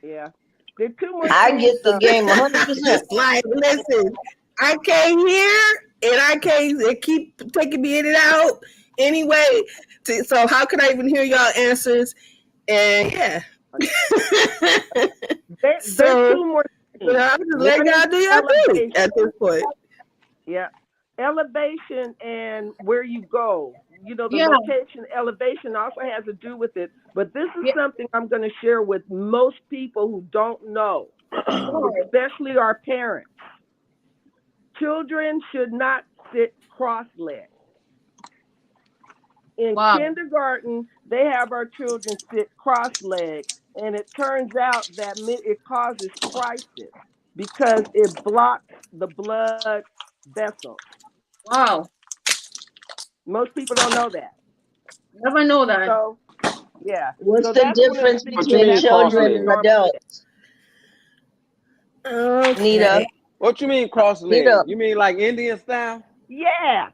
Yeah. There are two more I things. get the game 100%. Just like, listen, I came here and I can't they keep taking me in and out anyway. So how could I even hear y'all answers? And yeah. There's So two more things. I'm just letting One y'all is do y'all thing elevation. at this point. Yeah. Elevation and where you go. You know, the Yeah. location elevation also has to do with it. But this is Yeah. something I'm going to share with most people who don't know, especially our parents. Children should not sit cross-legged. In Wow. kindergarten, they have our children sit cross-legged, and it turns out that it causes crisis because it blocks the blood vessels. Wow. Most people don't know that. Never know that. So, yeah. What's So the that's one of the difference things. What you between mean children and cross-legged? adults? Okay. Nita. What you mean cross-legged? Nita. You mean like Indian style? Yeah.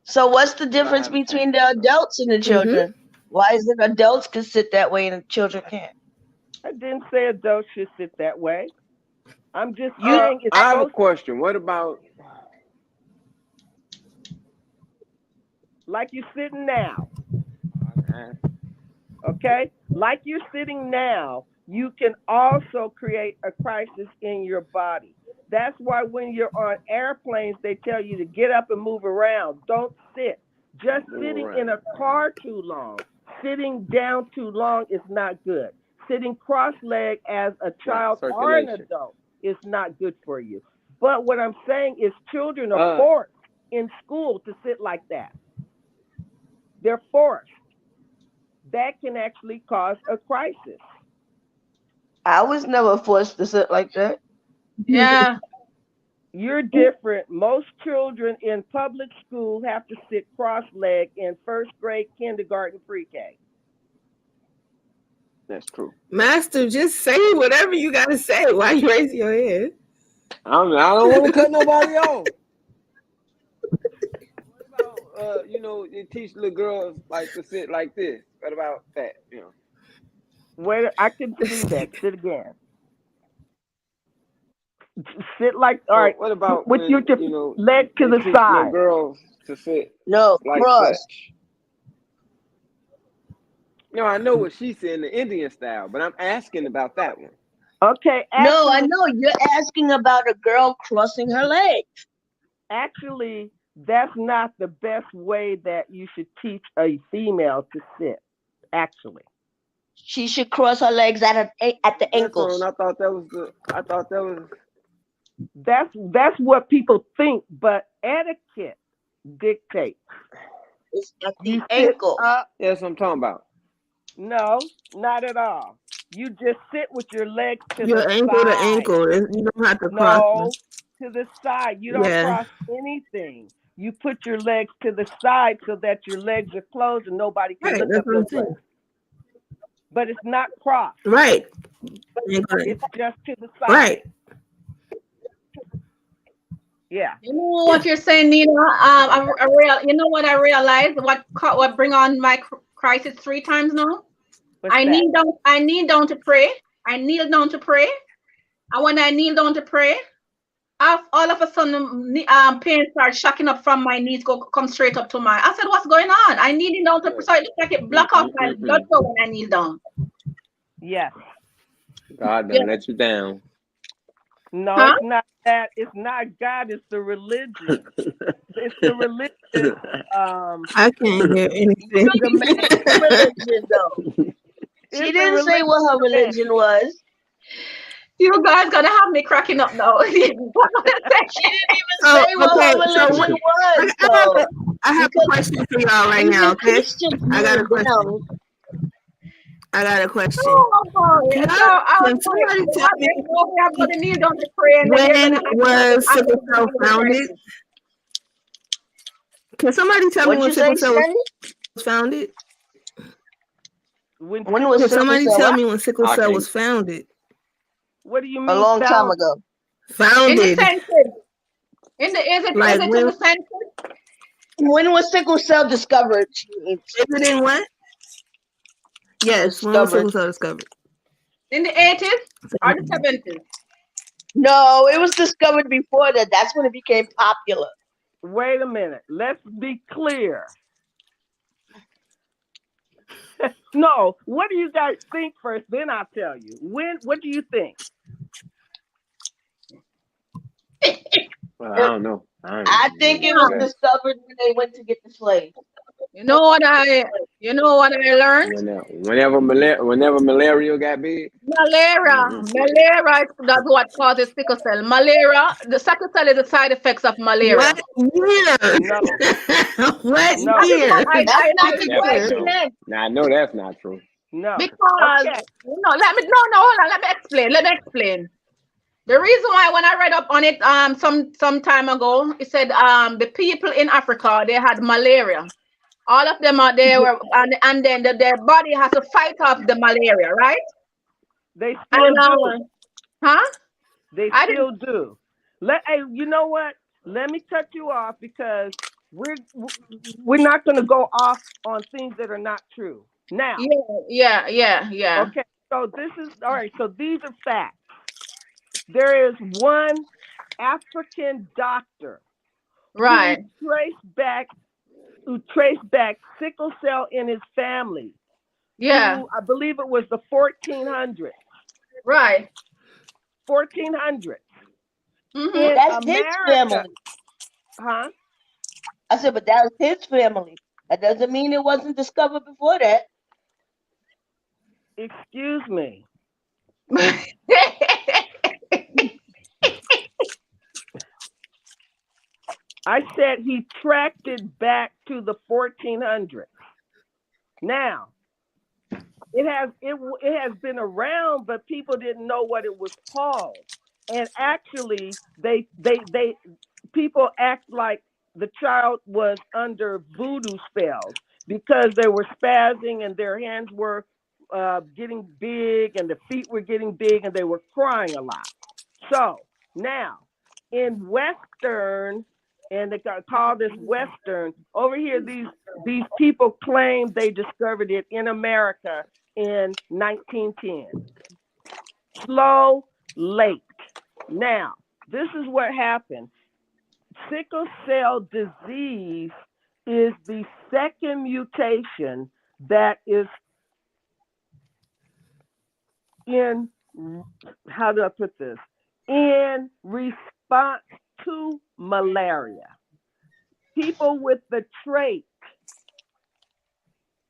So what's the difference between the adults and the children? Why is it adults can sit that way and children can't? I didn't say adults should sit that way. I'm just You saying it's I have a supposed question. What about like you're sitting now. okay. Okay? Like you're sitting now, you can also create a crisis in your body. That's why when you're on airplanes, they tell you to get up and move around. Don't sit. Just sitting in a car too long, sitting down too long is not good. Sitting cross-legged as a child or an adult is not good for you. But what I'm saying is children are forced in school to sit like that. They're forced. That can actually cause a crisis. I was never forced to sit like that. Yeah. You're different. Most children in public school have to sit cross-legged in first grade, kindergarten, pre-K. That's true. Master, just say whatever you gotta say. Why you raising your hand? I don't want to cut nobody off. What about you teach little girls like to sit like this? What about that? Wait, I can see that. Sit again. Sit like all right. What about with when, your leg to the teach side? little girls to sit No, like cross. such? I know what she said in the Indian style, but I'm asking about that one. Okay. No, I know. You're asking about a girl crossing her legs. Actually, that's not the best way that you should teach a female to sit. Actually, she should cross her legs at the ankles. I thought that was. That's what people think, but etiquette dictates. It's at the ankle. That's what I'm talking about. No, not at all. You just sit with your legs to your the ankle side. to ankle. You don't have to cross. To the side. You don't cross anything. You put your legs to the side so that your legs are closed and nobody can look up your legs. But it's not crossed. Right. It's just to the side. Right. Yeah. You know what you're saying, Nina? You know what I realized? What bring on my crisis 3 times now? I kneel down to pray. I kneel down to pray. And when I kneel down to pray, all of a sudden, pain starts shocking up from my knees, come straight up to my. I said, "What's going on?" I kneeling down to pray, so it looks like it block off my blood flow when I kneel down. Yes. God done let you down. No, it's not that. It's not God. It's the religion. It's the religion. I can't hear anything. The religion, though. She didn't say what her religion was. You guys gonna have me cracking up now. She didn't even say what her religion was. I have a question for y'all right now, okay? I got a question. Can somebody tell me when was sickle cell founded? Can somebody tell me when sickle cell was founded? When was Can somebody tell me when sickle cell was founded? What do you mean? A long time ago. Founded. In the census. Is it in the census? When was sickle cell discovered? Is it in what? Yes, when was sickle cell discovered? In the 80s or the 70s? No, it was discovered before that. That's when it became popular. Wait a minute. Let's be clear. No, what do you guys think first? Then I'll tell you. What do you think? Well, I It- don't know. I I ain't think really it into was Yeah. that. discovered when they went to get the slaves. You know what I you know what I learned? Whenever malaria got big, Malaria. mm-mm. Malaria is that's what causes sickle cell. Malaria, the sickle cell is the side effects of malaria. What year? No, What That no, is what year? That's I not What the know That's it no. question. Now I know that's not true. no. because Okay. let me no hold on, let me explain. Let me explain. The reason why when I read up on it some time ago, it said the people in Africa they had malaria. All of them are they were and then their body has to fight off the malaria, right? They still And do. huh? They I didn't still do. Hey, you know what? Let me cut you off because we're not going to go off on things that are not true. Now, yeah. okay. So this is all right. So these are facts. There is one African doctor who Right. traced back sickle cell in his family Yeah. to I believe it was the 1400s. Right. 1400s Mm-hmm. But in that's his America, family. huh? I said, but that was his family. That doesn't mean it wasn't discovered before that. Excuse me. I said he tracked it back to the 1400s. Now, it has been around, but people didn't know what it was called. And actually, they people act like the child was under voodoo spells because they were spazzing and their hands were getting big and the feet were getting big and they were crying a lot. So now in Western, and they call this Western over here. These people claim they discovered it in America in 1910. Slow, late. Now, this is what happened. Sickle cell disease is the second mutation that is in, how do I put this? In response to malaria. People with the trait,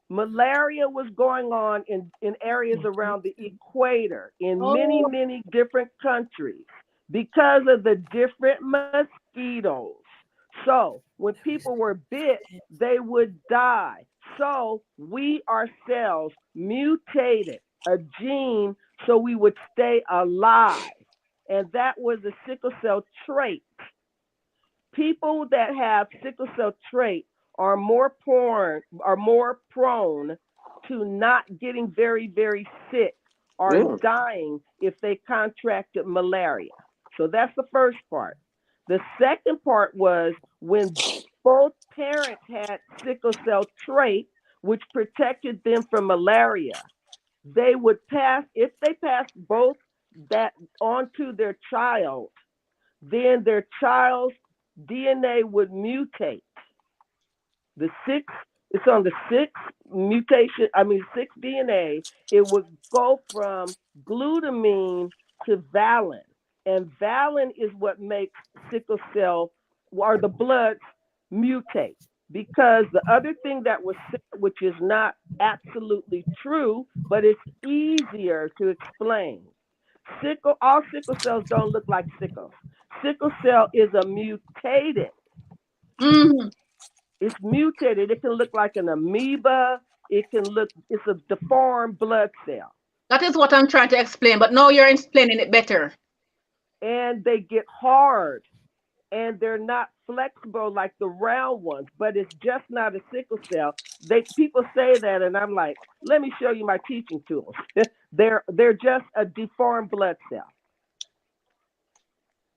malaria was going on in areas around the equator in many, Oh, many different countries because of the different mosquitoes. So when people were bit, they would die. So we ourselves mutated a gene so we would stay alive. And that was the sickle cell trait. People that have sickle cell trait are more prone to not getting very, very sick or Mm. dying if they contracted malaria. So that's the first part. The second part was when both parents had sickle cell trait, which protected them from malaria. They would pass, if they passed both that on to their child, then their child's DNA would mutate. The six, it's on the sixth mutation, sixth DNA, it would go from glutamine to valin. And valin is what makes sickle cell or the blood mutate. Because the other thing that was said, which is not absolutely true, but it's easier to explain. All sickle cells don't look like sickles. Sickle cell is a mutated. mm-hmm. It's mutated. It can look like an amoeba. It's a deformed blood cell. That is what I'm trying to explain, but now you're explaining it better. And they get hard and they're not flexible like the round ones, but it's just not a sickle cell. People say that and I'm like, let me show you my teaching tools. they're just a deformed blood cell.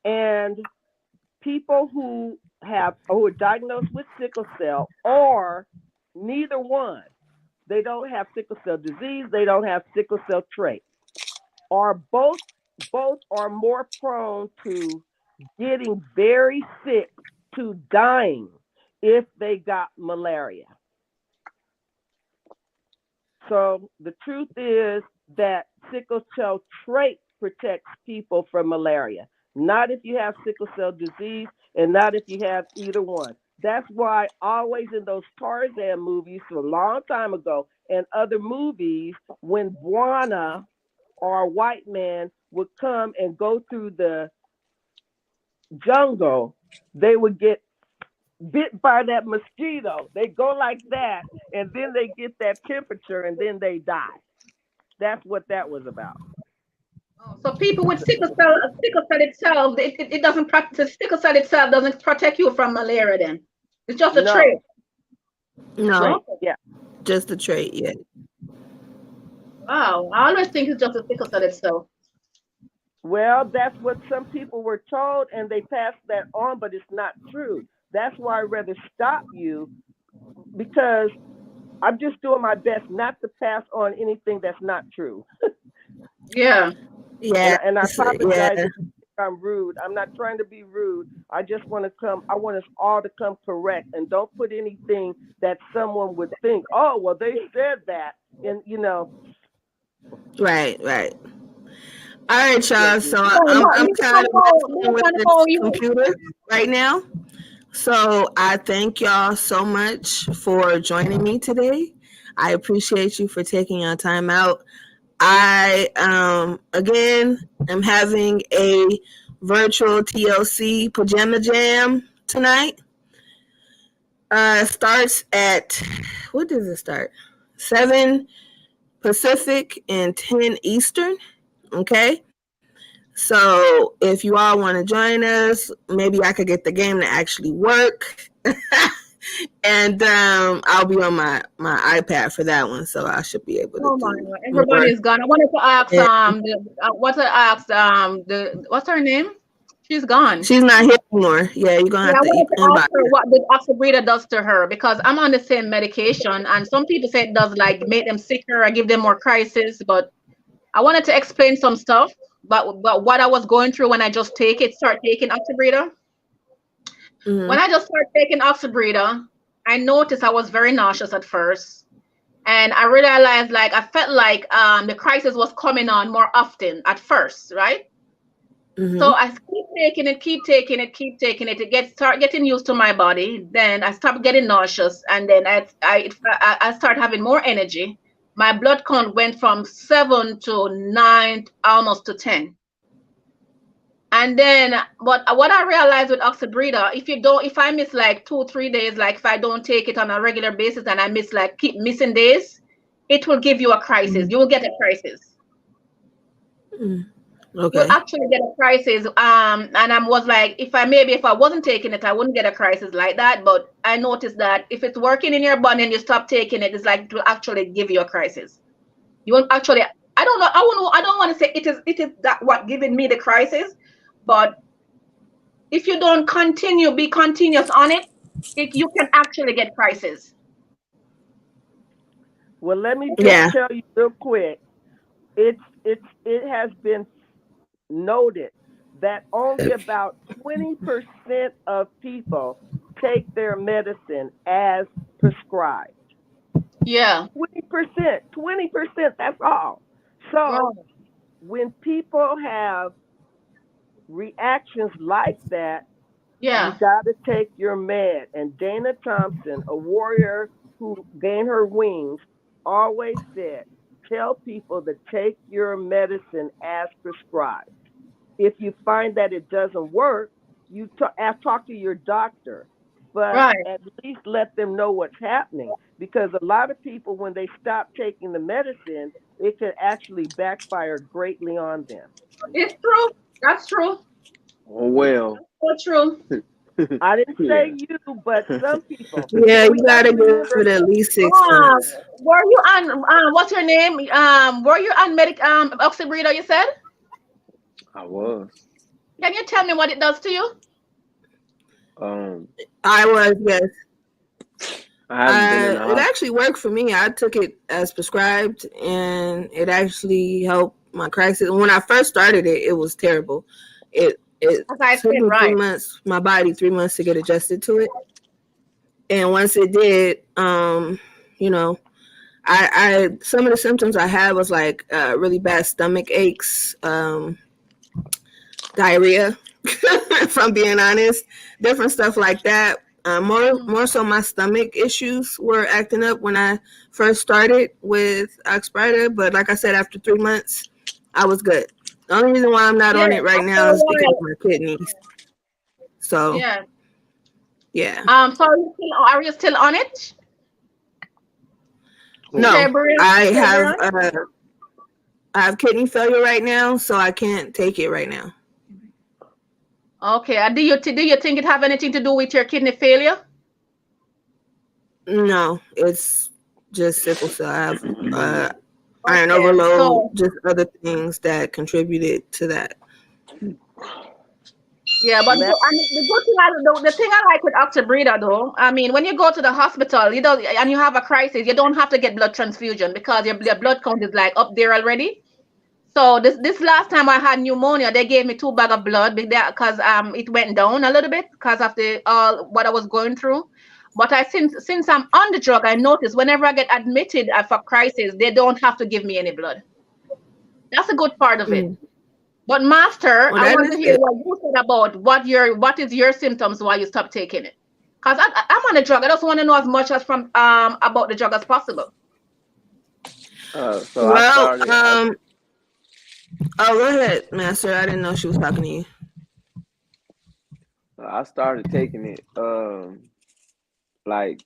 And people who are diagnosed with sickle cell or neither one, they don't have sickle cell disease, they don't have sickle cell trait. are both are more prone to getting very sick to dying if they got malaria. So the truth is that sickle cell trait protects people from malaria, not if you have sickle cell disease and not if you have either one. That's why always in those Tarzan movies from a long time ago and other movies, when Bwana or a white man would come and go through the jungle, they would get bit by that mosquito. They go like that, and then they get that temperature, and then they die. That's what that was about. So people with sickle cell itself, it doesn't practice. Sickle cell itself doesn't protect you from malaria. Then it's just a trait. No, Trait, Okay. yeah. just a trait. Yeah. Wow, I always think it's just a sickle cell itself. Well, that's what some people were told, and they passed that on, but it's not true. That's why I'd rather stop you because I'm just doing my best not to pass on anything that's not true. Yeah. Yeah. And I apologize Yeah. if I'm rude. I'm not trying to be rude. I just want to come. I want us all to come correct, and don't put anything that someone would think. Oh, well, they said that, and Right. Right. All right, y'all. So But I'm Miss kind of messing Convo, with this you computer right now. So I thank y'all so much for joining me today. I appreciate you for taking your time out. I again am having a virtual TLC pajama jam tonight. Starts at, what does it start? 7 Pacific and 10 Eastern. Okay. So if you all want to join us, maybe I could get the game to actually work. And I'll be on my iPad for that one, so I should be able to oh my do God, more. everybody is gone. I wanted to ask And what's her name? She's gone. she's not here anymore. Yeah, you're gonna Yeah, have I to wanted to inbox ask her her. what the oxybreeder does to her because I'm on the same medication, and some people say it does like make them sicker or give them more crisis. But I wanted to explain some stuff, but what I was going through when I just start taking oxybreeder. When Mm-hmm. I just started taking oxybreeder, I noticed I was very nauseous at first, and I realized like I felt like the crisis was coming on more often at first, right? So Mm-hmm. I keep taking it, keep taking it, keep taking it. Start getting used to my body. Then I start getting nauseous, and then I start having more energy. My blood count went from 7 to 9, almost to 10. And then, but what I realized with oxybreeder, if I miss like 2, 3 days, like if I don't take it on a regular basis, and I keep missing days, it will give you a crisis. You will get a crisis. Mm-hmm. You'll Okay. actually get a crisis. And I was like, if I wasn't taking it, I wouldn't get a crisis like that. But I noticed that if it's working in your body and you stop taking it, it's like it will actually give you a crisis. You won't actually. I don't know. I don't want to say it is that what giving me the crisis, but if you don't be continuous on it, you can actually get crisis. well, let me just Yeah. tell you real quick. It has been noted that only about 20% of people take their medicine as prescribed. Yeah. 20%, 20%, that's all. So Right. when people have reactions like that, you Yeah. got to take your med. And Dana Thompson, a warrior who gained her wings, always said, tell people to take your medicine as prescribed. If you find that it doesn't work, talk to your doctor, but Right. at least let them know what's happening. Because a lot of people, when they stop taking the medicine, it could actually backfire greatly on them. It's true. That's true. Oh well. That's so true. I didn't say Yeah. you, but some people. Yeah, So we you got gotta to give remember, it at least 6 months. Were you on what's your name? Were you on oxybreeder, you said? I was. Can you tell me what it does to you? Um, I was, yes. I haven't been in the It hospital. actually worked for me. I took it as prescribed, and it actually helped my crisis. When I first started it, it was terrible. It As I took said, me three right. months, my body 3 months to get adjusted to it. And once it did, you know, I some of the symptoms I had was like really bad stomach aches, diarrhea, if I'm being honest, different stuff like that. More so, my stomach issues were acting up when I first started with Oxbryta, but like I said, after 3 months, I was good. The only reason why I'm not Yeah, on it right after now a is because of while. my kidneys. So Yeah. yeah, So are you still on it? Who? no, Shabrian? I have Shabrian? I have kidney failure right now, so I can't take it right now. Okay. Do you think it have anything to do with your kidney failure? No, it's just sickle cell. I have iron Okay. overload, So just other things that contributed to that. yeah, but Well, I mean, the thing I like with Octobrita though, I mean, when you go to the hospital, you don't and you have a crisis, you don't have to get blood transfusion because your blood count is like up there already. So this last time I had pneumonia, they gave me 2 bags of blood because it went down a little bit because of the what I was going through. But I since I'm on the drug, I noticed whenever I get admitted for crisis, they don't have to give me any blood. That's a good part of it. Mm. But master, Well, I that want is to hear good. what you said about what is your symptoms why you stop taking it. Cause I'm on the drug. I just want to know as much as from about the drug as possible. So I Well, started. oh, go ahead, Master. I didn't know she was talking to you. I started taking it like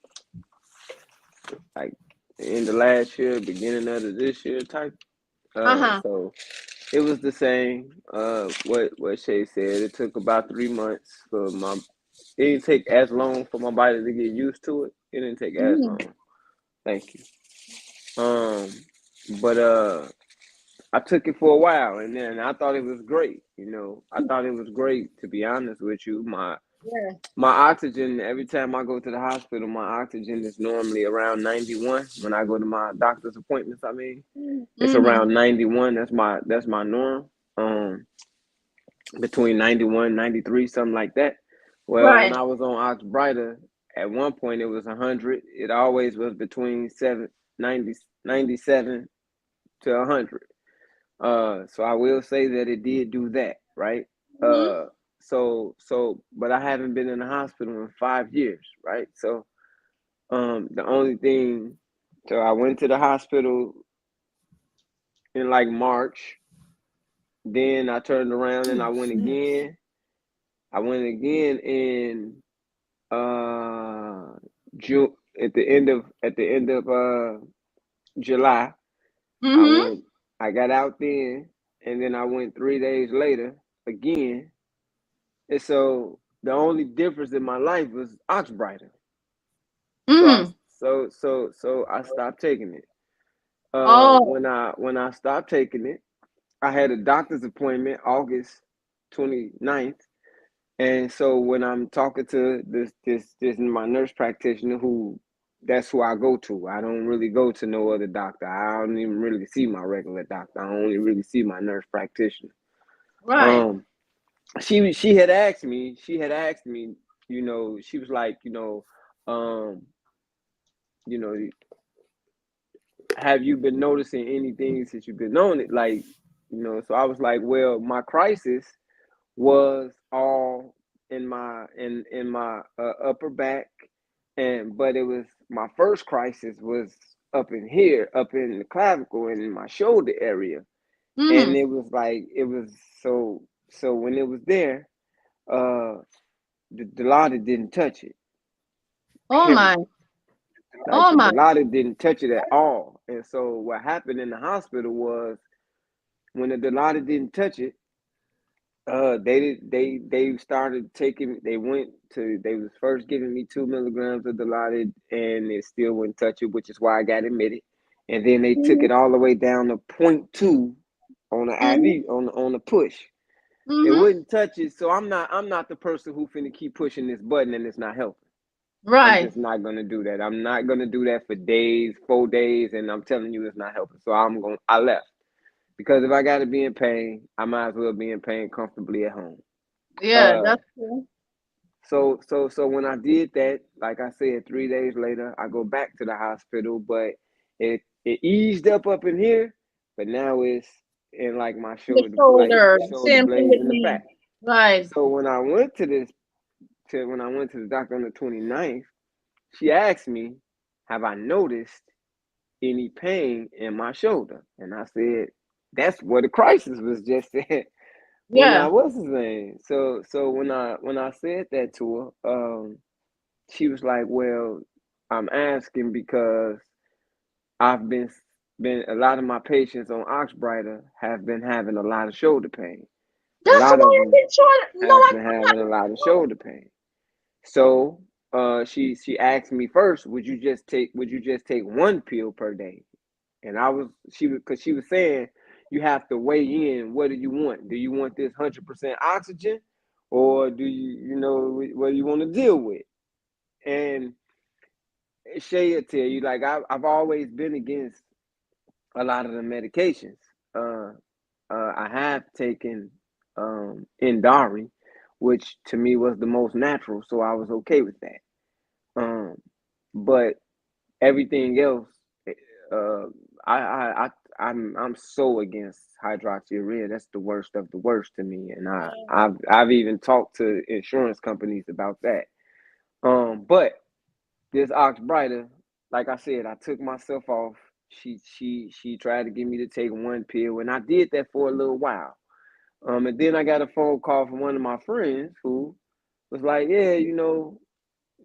like in the last year, beginning of this year type. Uh-huh. So it was the same. What Shay said. It took about 3 months for my. It didn't take as long for my body to get used to it. It didn't take as Mm-hmm. long. Thank you. Um, but I took it for a while, and then I thought it was great. I thought it was great. To be honest with you, Yeah. my oxygen. Every time I go to the hospital, my oxygen is normally around 91. When I go to my doctor's appointments, I mean, it's Mm-hmm. around 91. That's my norm. Between 91, 93, something like that. Well, when Right. I was on Oxbryta, at one point it was 100. It always was between 97 to 100. So I will say that it did do that, right? Mm-hmm. But I haven't been in the hospital in 5 years, right? So, the only thing, so I went to the hospital in like March. Then I turned around and I went again. I went again in June at the end of July. I Mm-hmm. went. I got out then, and then I went 3 days later again. And so the only difference in my life was Oxbryta. So I Mm-hmm. so I stopped taking it. Oh. When I stopped taking it, I had a doctor's appointment August 29th. And so when I'm talking to this my nurse practitioner, who that's who I go to. I don't really go to no other doctor. I don't even really see my regular doctor. I only really see my nurse practitioner. Right. Um, she had asked me, she was like, um, you know, have you been noticing anything since you've been on it? Like, so I was like, well, my crisis was all in my upper back, but it was my first crisis was up in here, up in the clavicle and in my shoulder area, and Mm-hmm. it was like it was so when it was there, uh, the Dilaudid didn't touch it. Oh my. Period. Like Oh the my. Dilaudid didn't touch it at all, and so what happened in the hospital was when the Dilaudid didn't touch it. They started taking. They was first giving me 2 milligrams of Dilaudid, and it still wouldn't touch it, which is why I got admitted. And then they took Mm-hmm. it all the way down to point 0.2 on the Mm-hmm. IV on the push. It Mm-hmm. wouldn't touch it, so I'm not the person who finna keep pushing this button and it's not helping. I'm Right. just not gonna do that. I'm not gonna do that for days, 4 days, and I'm telling you it's not helping. So I left. because if I got to be in pain, I might as well be in pain comfortably at home. Yeah, Uh, that's true. so when I did that, like I said, 3 days later, I go back to the hospital, but it eased up in here, but now it's in like my The shoulder, like shoulder, shoulder same thing blades with in the me. back. Right. So when I went to the doctor on the 29th, she asked me, "Have I noticed any pain in my shoulder?" And I said, "That's where the crisis was just at." When I Yeah. what's his name? So when I said that to her, she was like, "Well, I'm asking because I've been a lot of my patients on Oxbrighter have been having a lot of shoulder pain. A That's lot of why I've them been trying. No, have I been thought. having a lot of shoulder pain." So she asked me first, would you just take one pill per day? And she was saying you have to weigh in. What do you want? Do you want this 100% oxygen, or do you know what do you want to deal with? And Shay will tell you like I've always been against a lot of the medications. Uh, I have taken Indari, which to me was the most natural, so I was okay with that. Um, but everything else, uh, I, I, I, I'm so against hydroxyurea. That's the worst of the worst to me, and I've even talked to insurance companies about that. But this Ox Brighter, like I said, I took myself off. She tried to get me to take one pill, and I did that for a little while. And then I got a phone call from one of my friends who was like, "Yeah,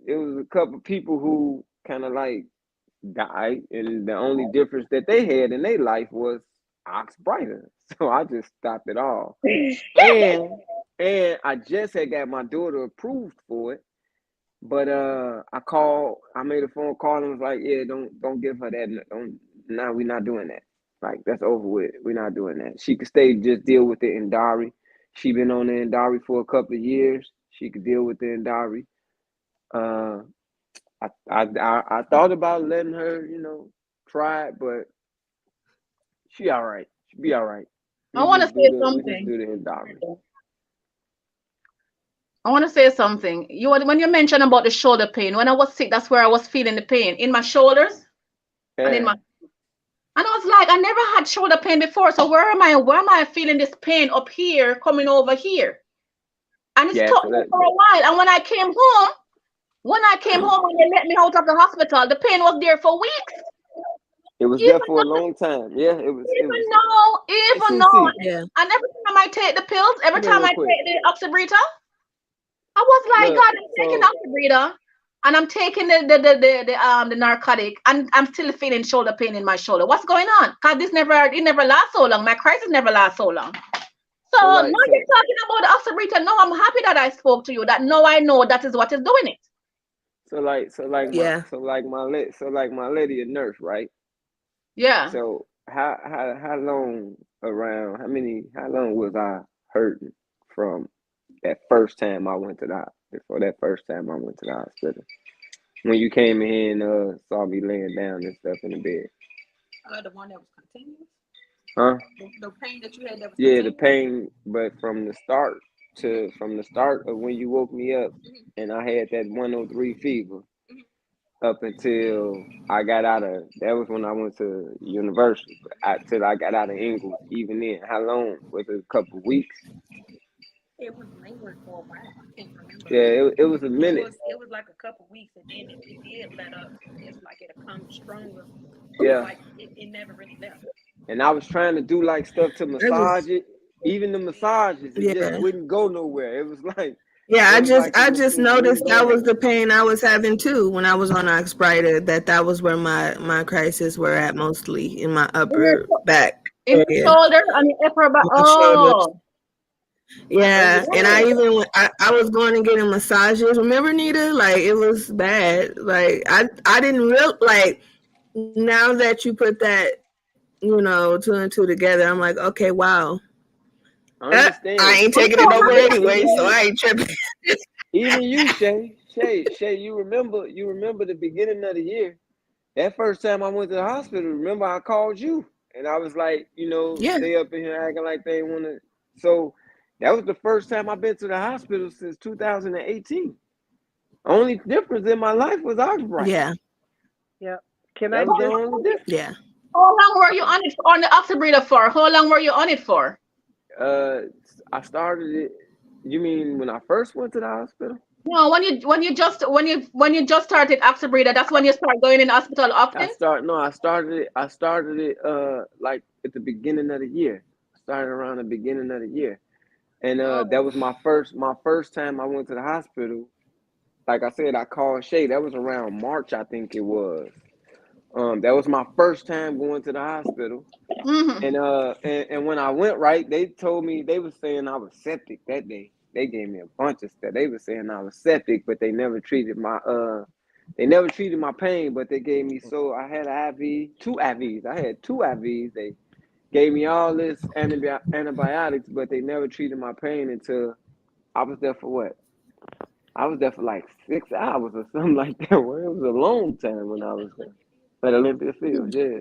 it was a couple people who kind of like died, and the only difference that they had in their life was Ox Brighter." So I just stopped it all. And I just had got my daughter approved for it, but I made a phone call and was like, "Yeah, don't give her that. Don't, no, we're not doing that. Like that's over with. We're not doing that. She could stay just deal with it in Dari. She been on the Indari for a couple of years. She could deal with the Indari. Uh, I thought about letting her, try it, but she all right. She be all right. I want to say We just something. do the Indari. I want to say something. When you mentioned about the shoulder pain, when I was sick, that's where I was feeling the pain in my shoulders and in Yeah, my. And I was like, I never had shoulder pain before. So where am I? Where am I feeling this pain up here coming over here? And it's yeah. took So me for a while. And when I came home and they let me out of the hospital, the pain was there for weeks. it was there Even for a long time. Yeah, it was. It even was. though, even though, CC, Yeah. and every time I take the pills, every come here time real I quick. take the oxybrita, I was like, Look, God, I'm taking so oxybrita and I'm taking the narcotic and I'm still feeling shoulder pain in my shoulder. What's going on? Cause it never lasts so long. My crisis never lasts so long. So so now like so you're talking about the oxybrita. No, I'm happy that I spoke to you. That now I know that is what is doing it. Yeah. so like my lady a nurse, right? Yeah. So how long how long was I hurting from that first time I went to the before that first time I went to the hospital? When you came in here and saw me laying down and stuff in the bed. The one that was continuous, Huh? the pain that you had that was Yeah, the continuous. pain, but from the start of when you woke me up and I had that 103 fever up until I got out of that was when I went to university, but till I got out of Ingles, even then, how long? Was it a couple of weeks? It was lingering for a while. I can't remember. Yeah, it was a minute. It was like a couple weeks, and then it did let up. It's like it'll come stronger, but it's Yeah. like it never really left. And I was trying to do like stuff to I just massage it. Even the massages, it just yeah. wouldn't go nowhere. Yeah, It was like I just it wouldn't noticed go that was the nowhere. pain I was having too when I was on Oxbrighter. That was where my crises were at, mostly in my In your, upper back in your area, shoulder and your upper back. my shoulders. Oh, I Yeah, and I understand. even I was going and getting massages. Remember, Nita? Like it was bad. Like I didn't real like now that you put that two and two together. I'm like, okay, wow. I I understand. ain't I'm taking so it happy nowhere that anyway, Even so you, I ain't tripping. even you, Shay, you remember the beginning of the year. That first time I went to the hospital, remember I called you. And I was like, Yeah. they up in here acting like they want to. So that was the first time I've been to the hospital since 2018. Only difference in my life was Oxbright. Yeah. Yeah. Can I That was the just only difference. Yeah. How long were you on it on the oxybreeder for? How long were you on it for? Uh, I started it. You mean when I first went to the hospital? No, when you just started oxybreeder, that's when you start going in the hospital often. I started it like at the beginning of the year. I started around the beginning of the year. And that Oh, was my first time I went to the hospital. Like I said, I called Shay. That was around March, I think it was. That was my first time going to the hospital. mm-hmm. And when I went, right, they told me they were saying I was septic that day. They gave me a bunch of stuff. They were saying I was septic, but they never treated my pain, but they gave me, so I had an IV, two IVs. I had two IVs. They gave me all this antibiotics, but they never treated my pain until I was there for what? I was there for like 6 hours or something like that. Well, it was a long time when I was there at Olympia Field. Yeah.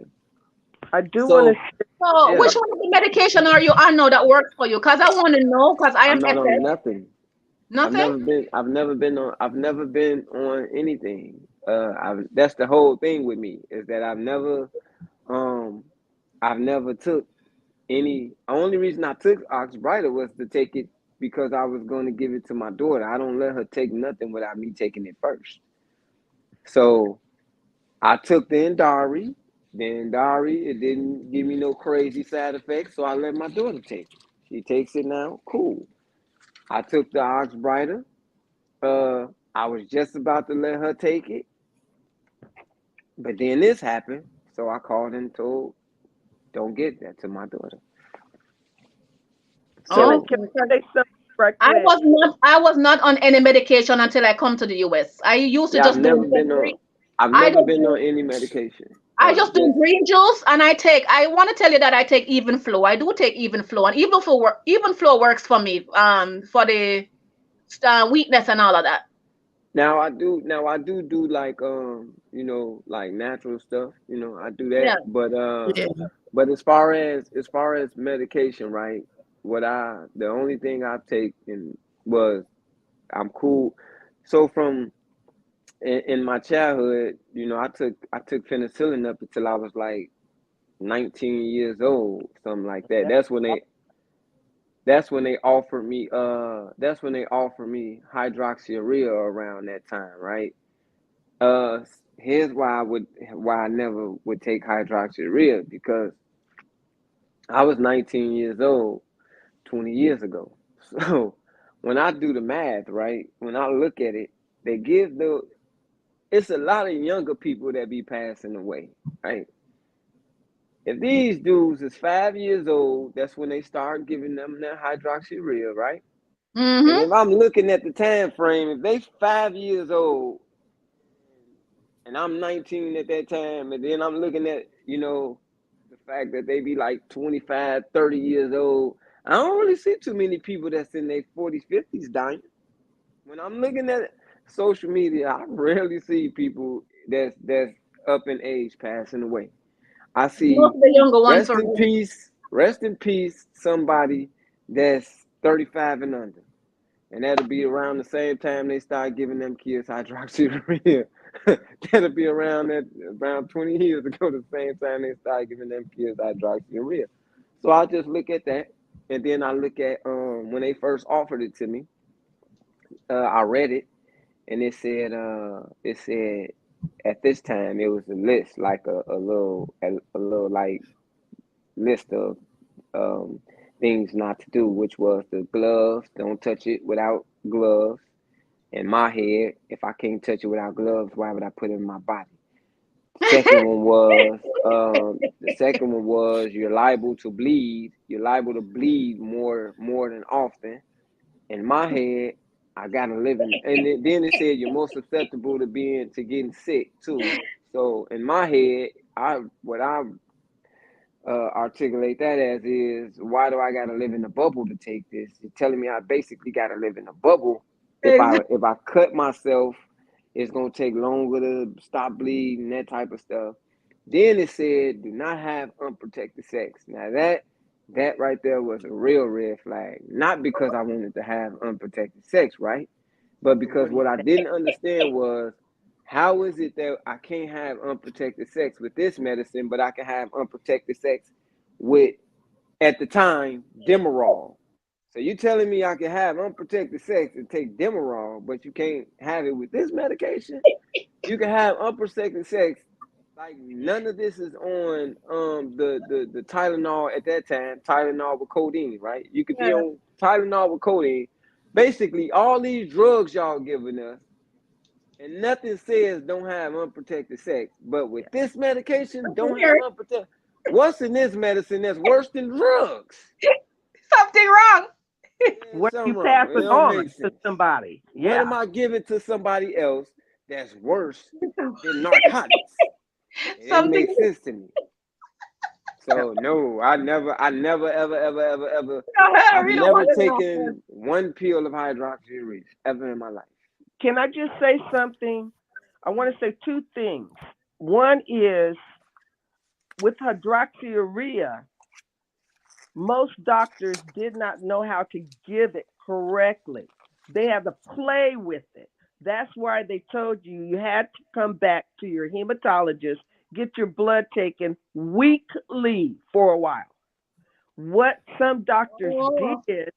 I do want to So So, yeah, which one of the medication are you on now that works for you? Because I want to know. Because I am I'm not on SS. nothing. Nothing. I've never been on anything. That's the whole thing with me is that um, I've never took any. Only reason I took Oxbrighter was to take it because I was going to give it to my daughter. I don't let her take nothing without me taking it first. So I took the Endari. The Endari, it didn't give me no crazy side effects, so I let my daughter take it. She takes it now. Cool. I took the Oxbrighter. I was just about to let her take it, but then this happened. So I called and told, don't get that to my daughter. can I Oh, So can I say something right I quick? was not. I was not on any medication until I come to the US. I used to yeah, just do green. I've I never just been on do. any medication. I just do Just green juice, and I take. I want to tell you that I take even flow. I do take even flow, and even flow works for me. For the weakness and all of that. now I do like like natural stuff. I do that, Yeah. Yeah. but as far as medication, right? The only thing I've taken was I'm cool. So from in my childhood, I took penicillin up until I was like 19 years old, something like that. That's when they offered me hydroxyurea around that time, right? Here's why I never would take hydroxyurea because I was 19 years old 20 years ago. So when I do the math, right, when I look at it, they give the it's a lot of younger people that be passing away, right? If these dudes is 5 years old, that's when they start giving them that hydroxyurea, right? And Mm-hmm. if I'm looking at the time frame, if they 5 years old and I'm 19 at that time, and then I'm looking at, the fact that they be like 25, 30 years old, I don't really see too many people that's in their 40s, 50s dying. When I'm looking at social media, I rarely see people that's up in age passing away. I Most see of the younger ones rest are. in peace, somebody that's 35 and under. And that'll be around the same time they start giving them kids hydroxyurea. That'll be around 20 years ago, the same time they start giving them kids hydroxyurea. So I just look at that, and then I look at when they first offered it to me. I read it, and it said at this time it was a list, like a little like list of um, things not to do, which was the gloves. Don't touch it without gloves. In my head, if I can't touch it without gloves, why would I put it in my body? The second one was you're liable to bleed. You're liable to bleed more than often. In my head, I gotta live in, and then it said you're more susceptible to getting sick too. So in my head, I articulate that as is why do I gotta live in a bubble to take this? You're telling me I basically gotta live in a bubble. If I Exactly. if I cut myself, it's gonna take longer to stop bleeding, that type of stuff. Then it said, do not have unprotected sex. Now that right there was a real red flag. Not because I wanted to have unprotected sex, right? But because what I didn't understand was, how is it that I can't have unprotected sex with this medicine, but I can have unprotected sex with, at the time, Demerol? So you telling me I can have unprotected sex and take Demerol, but you can't have it with this medication? You can have unprotected sex, like none of this is on the Tylenol at that time, Tylenol with codeine, right? You could be Yeah. on Tylenol with codeine. Basically, all these drugs y'all giving us, and nothing says don't have unprotected sex. But with this medication, don't have Weird. unprotected. What's in this medicine that's worse than drugs? Something wrong. There's What you something wrong. It passing don't on make to sense. somebody? What Yeah. am I giving to somebody else that's worse than narcotics? It didn't Something. make sense to me. So no, I never, ever. I I've really want never to know. taken one pill of hydroxyurea ever in my life. Can I just say something? I want to say two things. One is with hydroxyurea, most doctors did not know how to give it correctly. They had to play with it. That's why they told you you had to come back to your hematologist, get your blood taken weekly for a while. What some doctors Oh. did,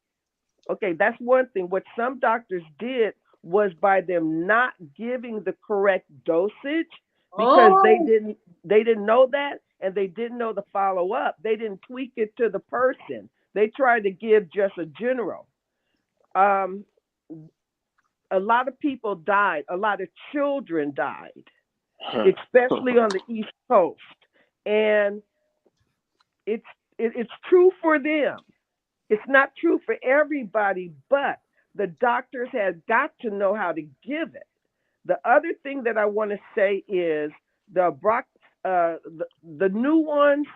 okay, that's one thing. What some doctors did was by them not giving the correct dosage because Oh. they didn't know that and they didn't know the follow up. They didn't tweak it to the person. They tried to give just a general. Um, a lot of people died. A lot of children died, especially on the East Coast, and it's it's true for them. It's not true for everybody, but the doctors have got to know how to give it. The other thing that I want to say is the the new ones.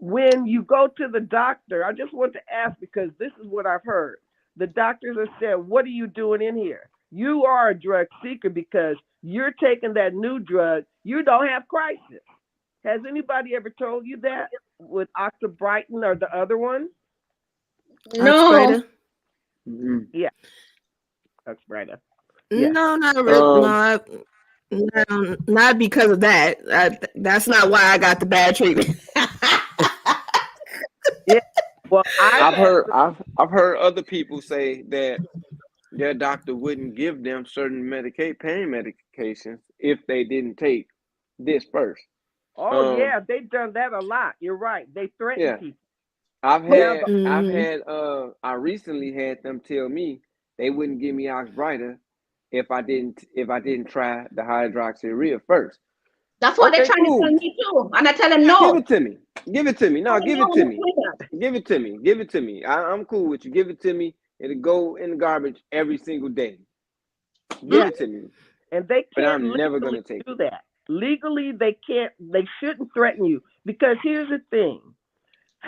When you go to the doctor, I just want to ask because this is what I've heard. The doctors have said, "What are you doing in here? You are a drug seeker because you're taking that new drug. You don't have crisis." Has anybody ever told you that with Oxybrighton or the other one? No. Oxbryta? Mhm. Yeah, that's right. Yeah. No, not really. No, Um, no, not because of that. That's not why I got the bad treatment. Yeah. Well, I've I've had heard some. I've heard other people say that their doctor wouldn't give them certain pain medications if they didn't take this first. Oh Um, yeah, they've done that a lot. You're right. They threaten yeah, people. I've Now had the I've Hmm. had I recently had them tell me they wouldn't give me Oxbryta if I didn't try the hydroxyurea first. That's what they're Okay, trying to tell cool. me too. And I tell them Yeah, give no. it to me. Give it to me. I No, don't give know it I'm to not me. doing that. Give it to me. Give it to me. I'm cool with you. Give it to me. It'll go in the garbage every single day. Give Hmm? it to me. and they But can't I'm never legally gonna take do it. that. Legally, they can't. They shouldn't threaten you because here's the thing: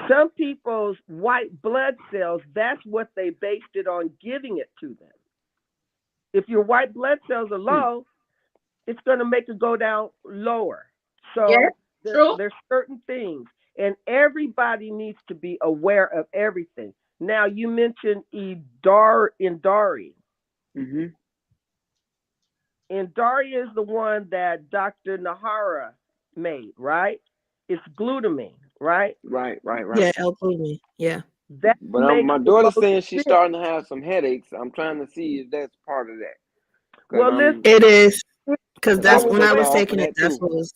some people's white blood cells. That's what they based it on giving it to them. If your white blood cells are Hmm. low, it's going to make it go down lower. Yes. So True. there's certain things, and everybody needs to be aware of everything. Now, you mentioned Indari. Mhm. Indari is the one that Dr. Nahara made, right? It's glutamine, right? Right. Right. Right. Yeah, L-glutamine. Yeah. That But makes my the daughter's most saying she's sense. starting to have some headaches. I'm trying to see if that's part of that. Cause Well, listen, It is because cause I that's was when I able to was well, offer taking it. that That's too. what was.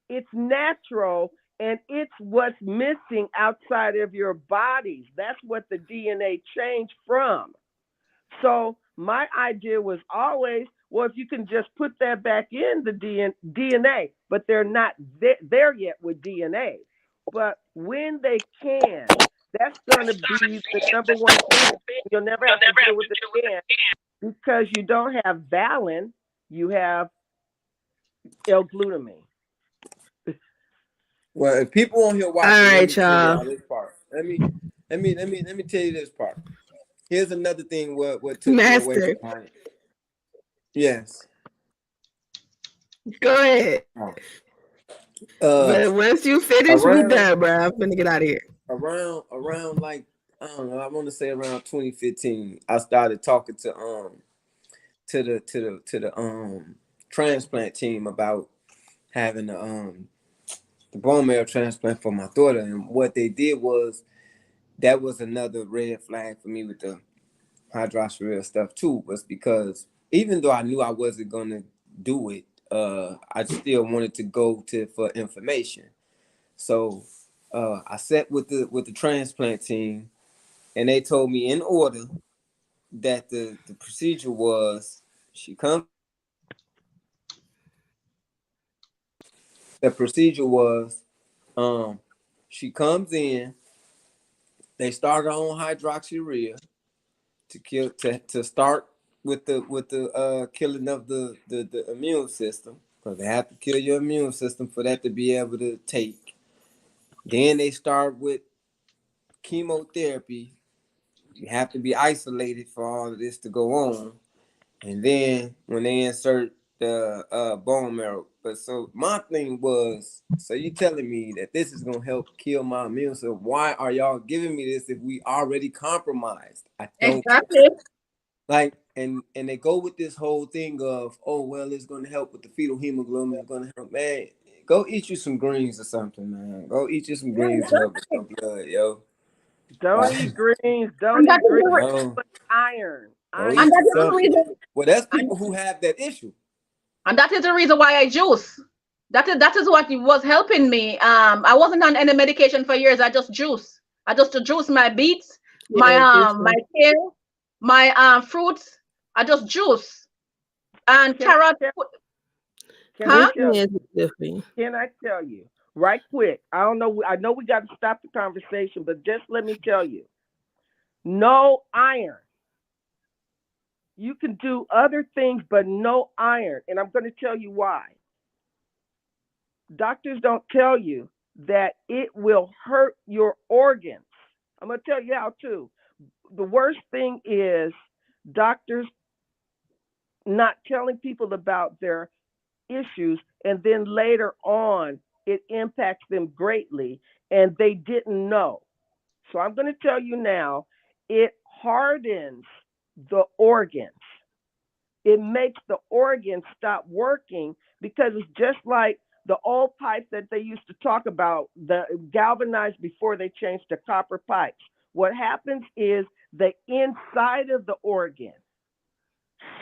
it's natural and it's what's missing outside of your bodies. That's what the DNA changed from. So my idea was always, well, if you can just put that back in the DNA, but they're not there yet with DNA. But when they can, that's going to be the number one thing. You'll never have to deal with it again because you don't have Valin, you have L-glutamine. Well, if people on here All watching, let me right, tell y'all. y'all this part. Let me tell you this part. Here's another thing what took me away Master, from Pine. Yes. go ahead. Oh. Uh, But once you finish, we around done, bro. I'm finna get out of here. around like I don't know. I want to say around 2015. I started talking to the transplant team about having the bone marrow transplant for my daughter, and what they did was that was another red flag for me with the hydroxyurea stuff too, was because even though I knew I wasn't gonna do it, I still wanted to go to for information. So I sat with the transplant team, and they told me in order that the procedure was she comes. The procedure was um she comes in. They started on hydroxyurea to kill to start with the killing of the immune system, because they have to kill your immune system for that to be able to take. Then they start with chemotherapy. You have to be isolated for all of this to go on. And then when they insert the bone marrow. But so my thing was, so you telling me that this is gonna help kill my immune system? Why are y'all giving me this if we already compromised? I don't Exactly. like, and they go with this whole thing of, oh well, it's gonna help with the fetal hemoglobin. It's gonna help, man. Go eat you some greens or something, man. Go eat you some greens to help with your blood, yo. Don't Like, eat greens. Don't And that eat is greens. the no, But iron. go and eat Iron. that you is the something. reason Well, that's and, people who have that issue. and that is the reason why I juice. That is what was helping me. I wasn't on any medication for years. I just juice. I just to juice my beets, Yeah, my juicing. kale, my fruits. I just juice and Can I carrot. tell? Can I Huh? tell Juicing you? is good for you. Can I tell you right quick? I don't know. I know we got to stop the conversation, but just let me tell you. No iron. You can do other things, but no iron, and I'm going to tell you why. Doctors don't tell you that it will hurt your organs. I'm going to tell you how too. The worst thing is doctors not telling people about their issues, and then later on it impacts them greatly and they didn't know. So I'm going to tell you now, it hardens the organs. It makes the organs stop working, because it's just like the old pipes that they used to talk about, the galvanized before they changed to copper pipes. What happens is the inside of the organ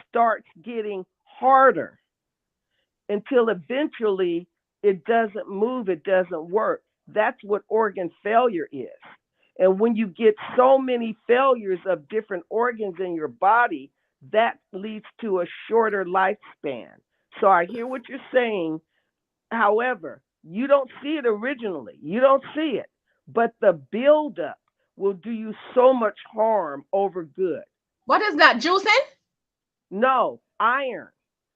starts getting harder until eventually it doesn't move, it doesn't work. That's what organ failure is. And when you get so many failures of different organs in your body, that leads to a shorter lifespan. So I hear what you're saying. However, you don't see it originally. You don't see it. But the buildup will do you so much harm over good. What is that? Juicing? No, iron.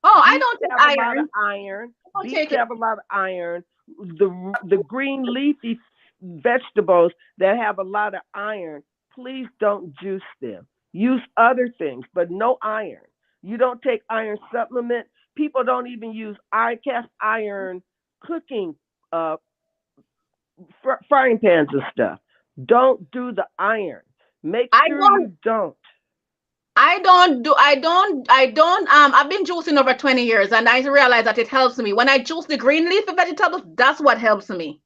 Oh, I Beets don't take have a lot of iron. iron. I don't Beets take it. have a lot of iron. The green leafy vegetables that have a lot of iron, please don't juice them. Use other things, but no iron. You don't take iron supplement. People don't even use cast iron cooking uh, frying pans and stuff. Don't do the iron. Make I sure don't you don't. I've been juicing over 20 years and I realize that it helps me. When I juice the green leafy vegetables, that's what helps me.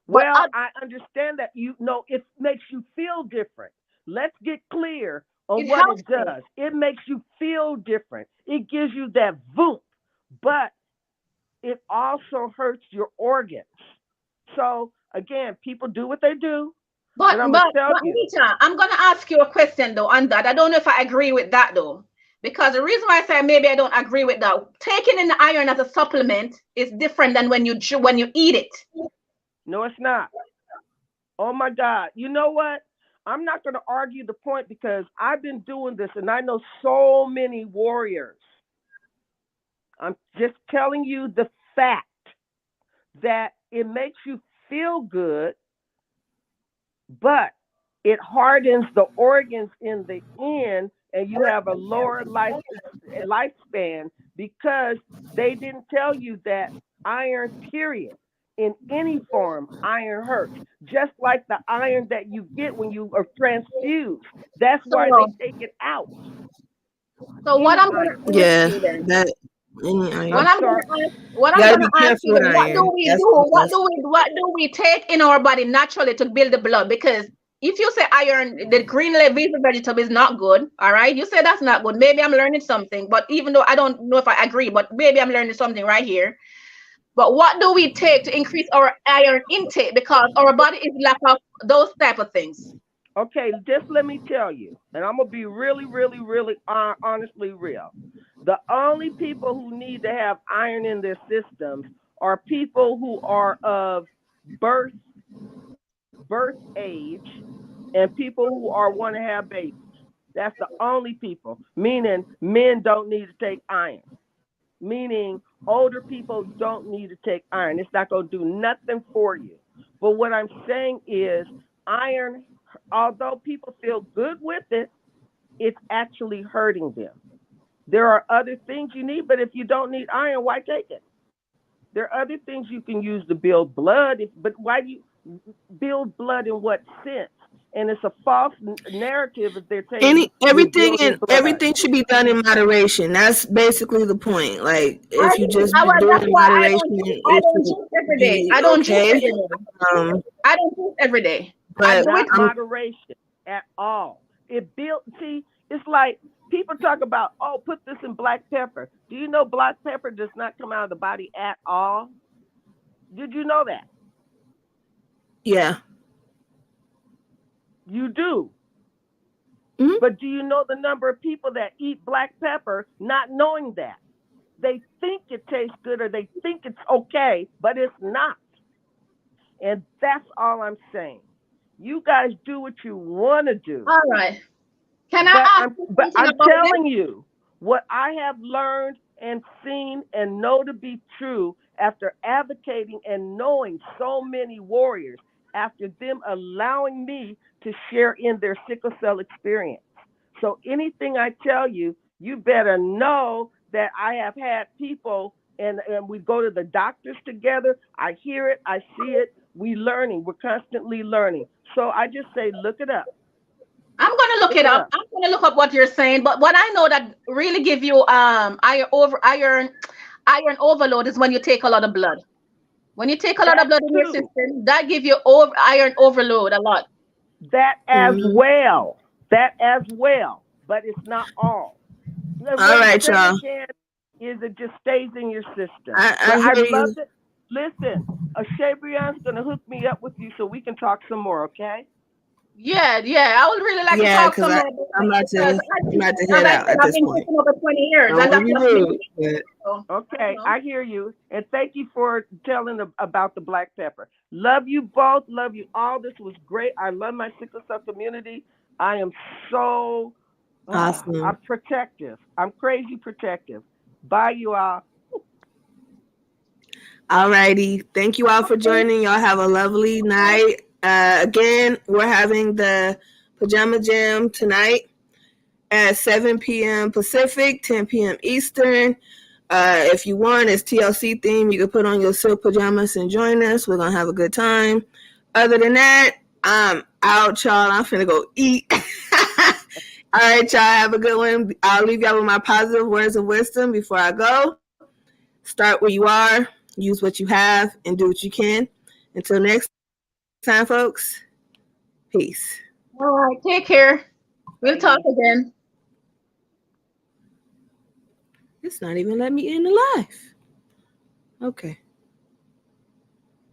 But Well, I understand that you know it makes you feel different. Let's get clear on it what helps it me. does. It makes you feel different. It gives you that voop, but it also hurts your organs. So again, people do what they do, But but I'm gonna but tell but you. Nita, I'm gonna ask you a question though on that. I don't know if I agree with that though. Because the reason why I say maybe I don't agree with that, taking in the iron as a supplement is different than when you eat it. No, it's not. Oh my God. You know what? I'm not gonna argue the point because I've been doing this and I know so many warriors. I'm just telling you the fact that it makes you feel good, but it hardens the organs in the end, and you have a lower lifespan because they didn't tell you that. Iron, period. In any form, iron hurts. Just like the iron that you get when you are transfused. That's why they So, take it out. what Any I'm gonna iron. ask Yeah, you then, that any I'm iron. sorry. what You I'm gotta gonna be ask careful you with then, what do iron. we That's do? the most. What do we take in our body naturally to build the blood? Because if you say iron, the green leafy vegetable is not good, all right? You say that's not good. Maybe I'm learning something, but even though I don't know if I agree, but maybe I'm learning something right here. But what do we take to increase our iron intake? Because our body is lack of those type of things. Okay, just let me tell you, and I'm gonna be really, really, really honestly real. The only people who need to have iron in their systems are people who are of birth birth age and people who are want to have babies. That's the only people. Meaning men don't need to take iron. Meaning older people don't need to take iron. It's not going to do nothing for you. But what I'm saying is iron, although people feel good with it, it's actually hurting them. There are other things you need, but if you don't need iron, why take it? There are other things you can use to build blood, but why do you build blood in what sense? And it's a false narrative if they're telling you you're Everything building and blood. everything should be done in moderation. That's basically the point. Like I if you do. just be doing That's in why moderation, I it don't should juice every day. be I don't juice okay. every day. Um, I don't juice every day. I but do Not it. I'm moderation at all. It built, see, it's like people talk about, oh, put this in black pepper. Do you know black pepper does not come out of the body at all? Did you know that? yeah. You do. Hmm. But do you know the number of people that eat black pepper not knowing that? They think it tastes good or they think it's okay, but it's not. And that's all I'm saying. You guys do what you want to do. All right. Can I But ask I'm you but something I'm about this? telling you what I have learned and seen and know to be true after advocating and knowing so many warriors, after them allowing me to share in their sickle cell experience. So anything I tell you, you better know that I have had people and we go to the doctors together. I hear it, I see it, we learning, we're constantly learning. So I just say look it up. I'm gonna look Look it it up. up. I'm gonna look up what you're saying. But what I know that really give you iron overload is when you take a lot of blood. When you take a lot of That blood in your too. system, that give you iron overload a lot. That as Hmm. well. That as well. But it's not all. All What I'm right, saying, y'all. Jan, is it just stays in your system. But I I hear love you. it. Listen, Shabrian's gonna hook me up with you so we can talk some more, okay? Yeah, yeah. I would really like to Yeah, talk because some more I'm about to head as I out said, at I've this been point. cooking over 20 years, Don't and want to that's be just me. rude, but So, Okay, I hear you. And thank you for telling about the black pepper. Love you both. Love you all. This was great. I love my sickle cell community. I am so awesome. I'm protective. I'm crazy protective. Bye, you all. All righty. Thank you all for joining. Y'all have a lovely night. Again, we're having the Pajama Jam tonight at 7 p.m. Pacific, 10 p.m. Eastern. If you want, it's TLC theme. You can put on your silk pajamas and join us. We're going to have a good time. Other than that, I'm out, y'all. I'm finna go eat. All right, y'all. Have a good one. I'll leave y'all with my positive words of wisdom before I go. Start where you are, use what you have, and do what you can. Until next time, folks, peace. all right, take care. We'll talk Bye. again. It's not even letting me end the live. Okay.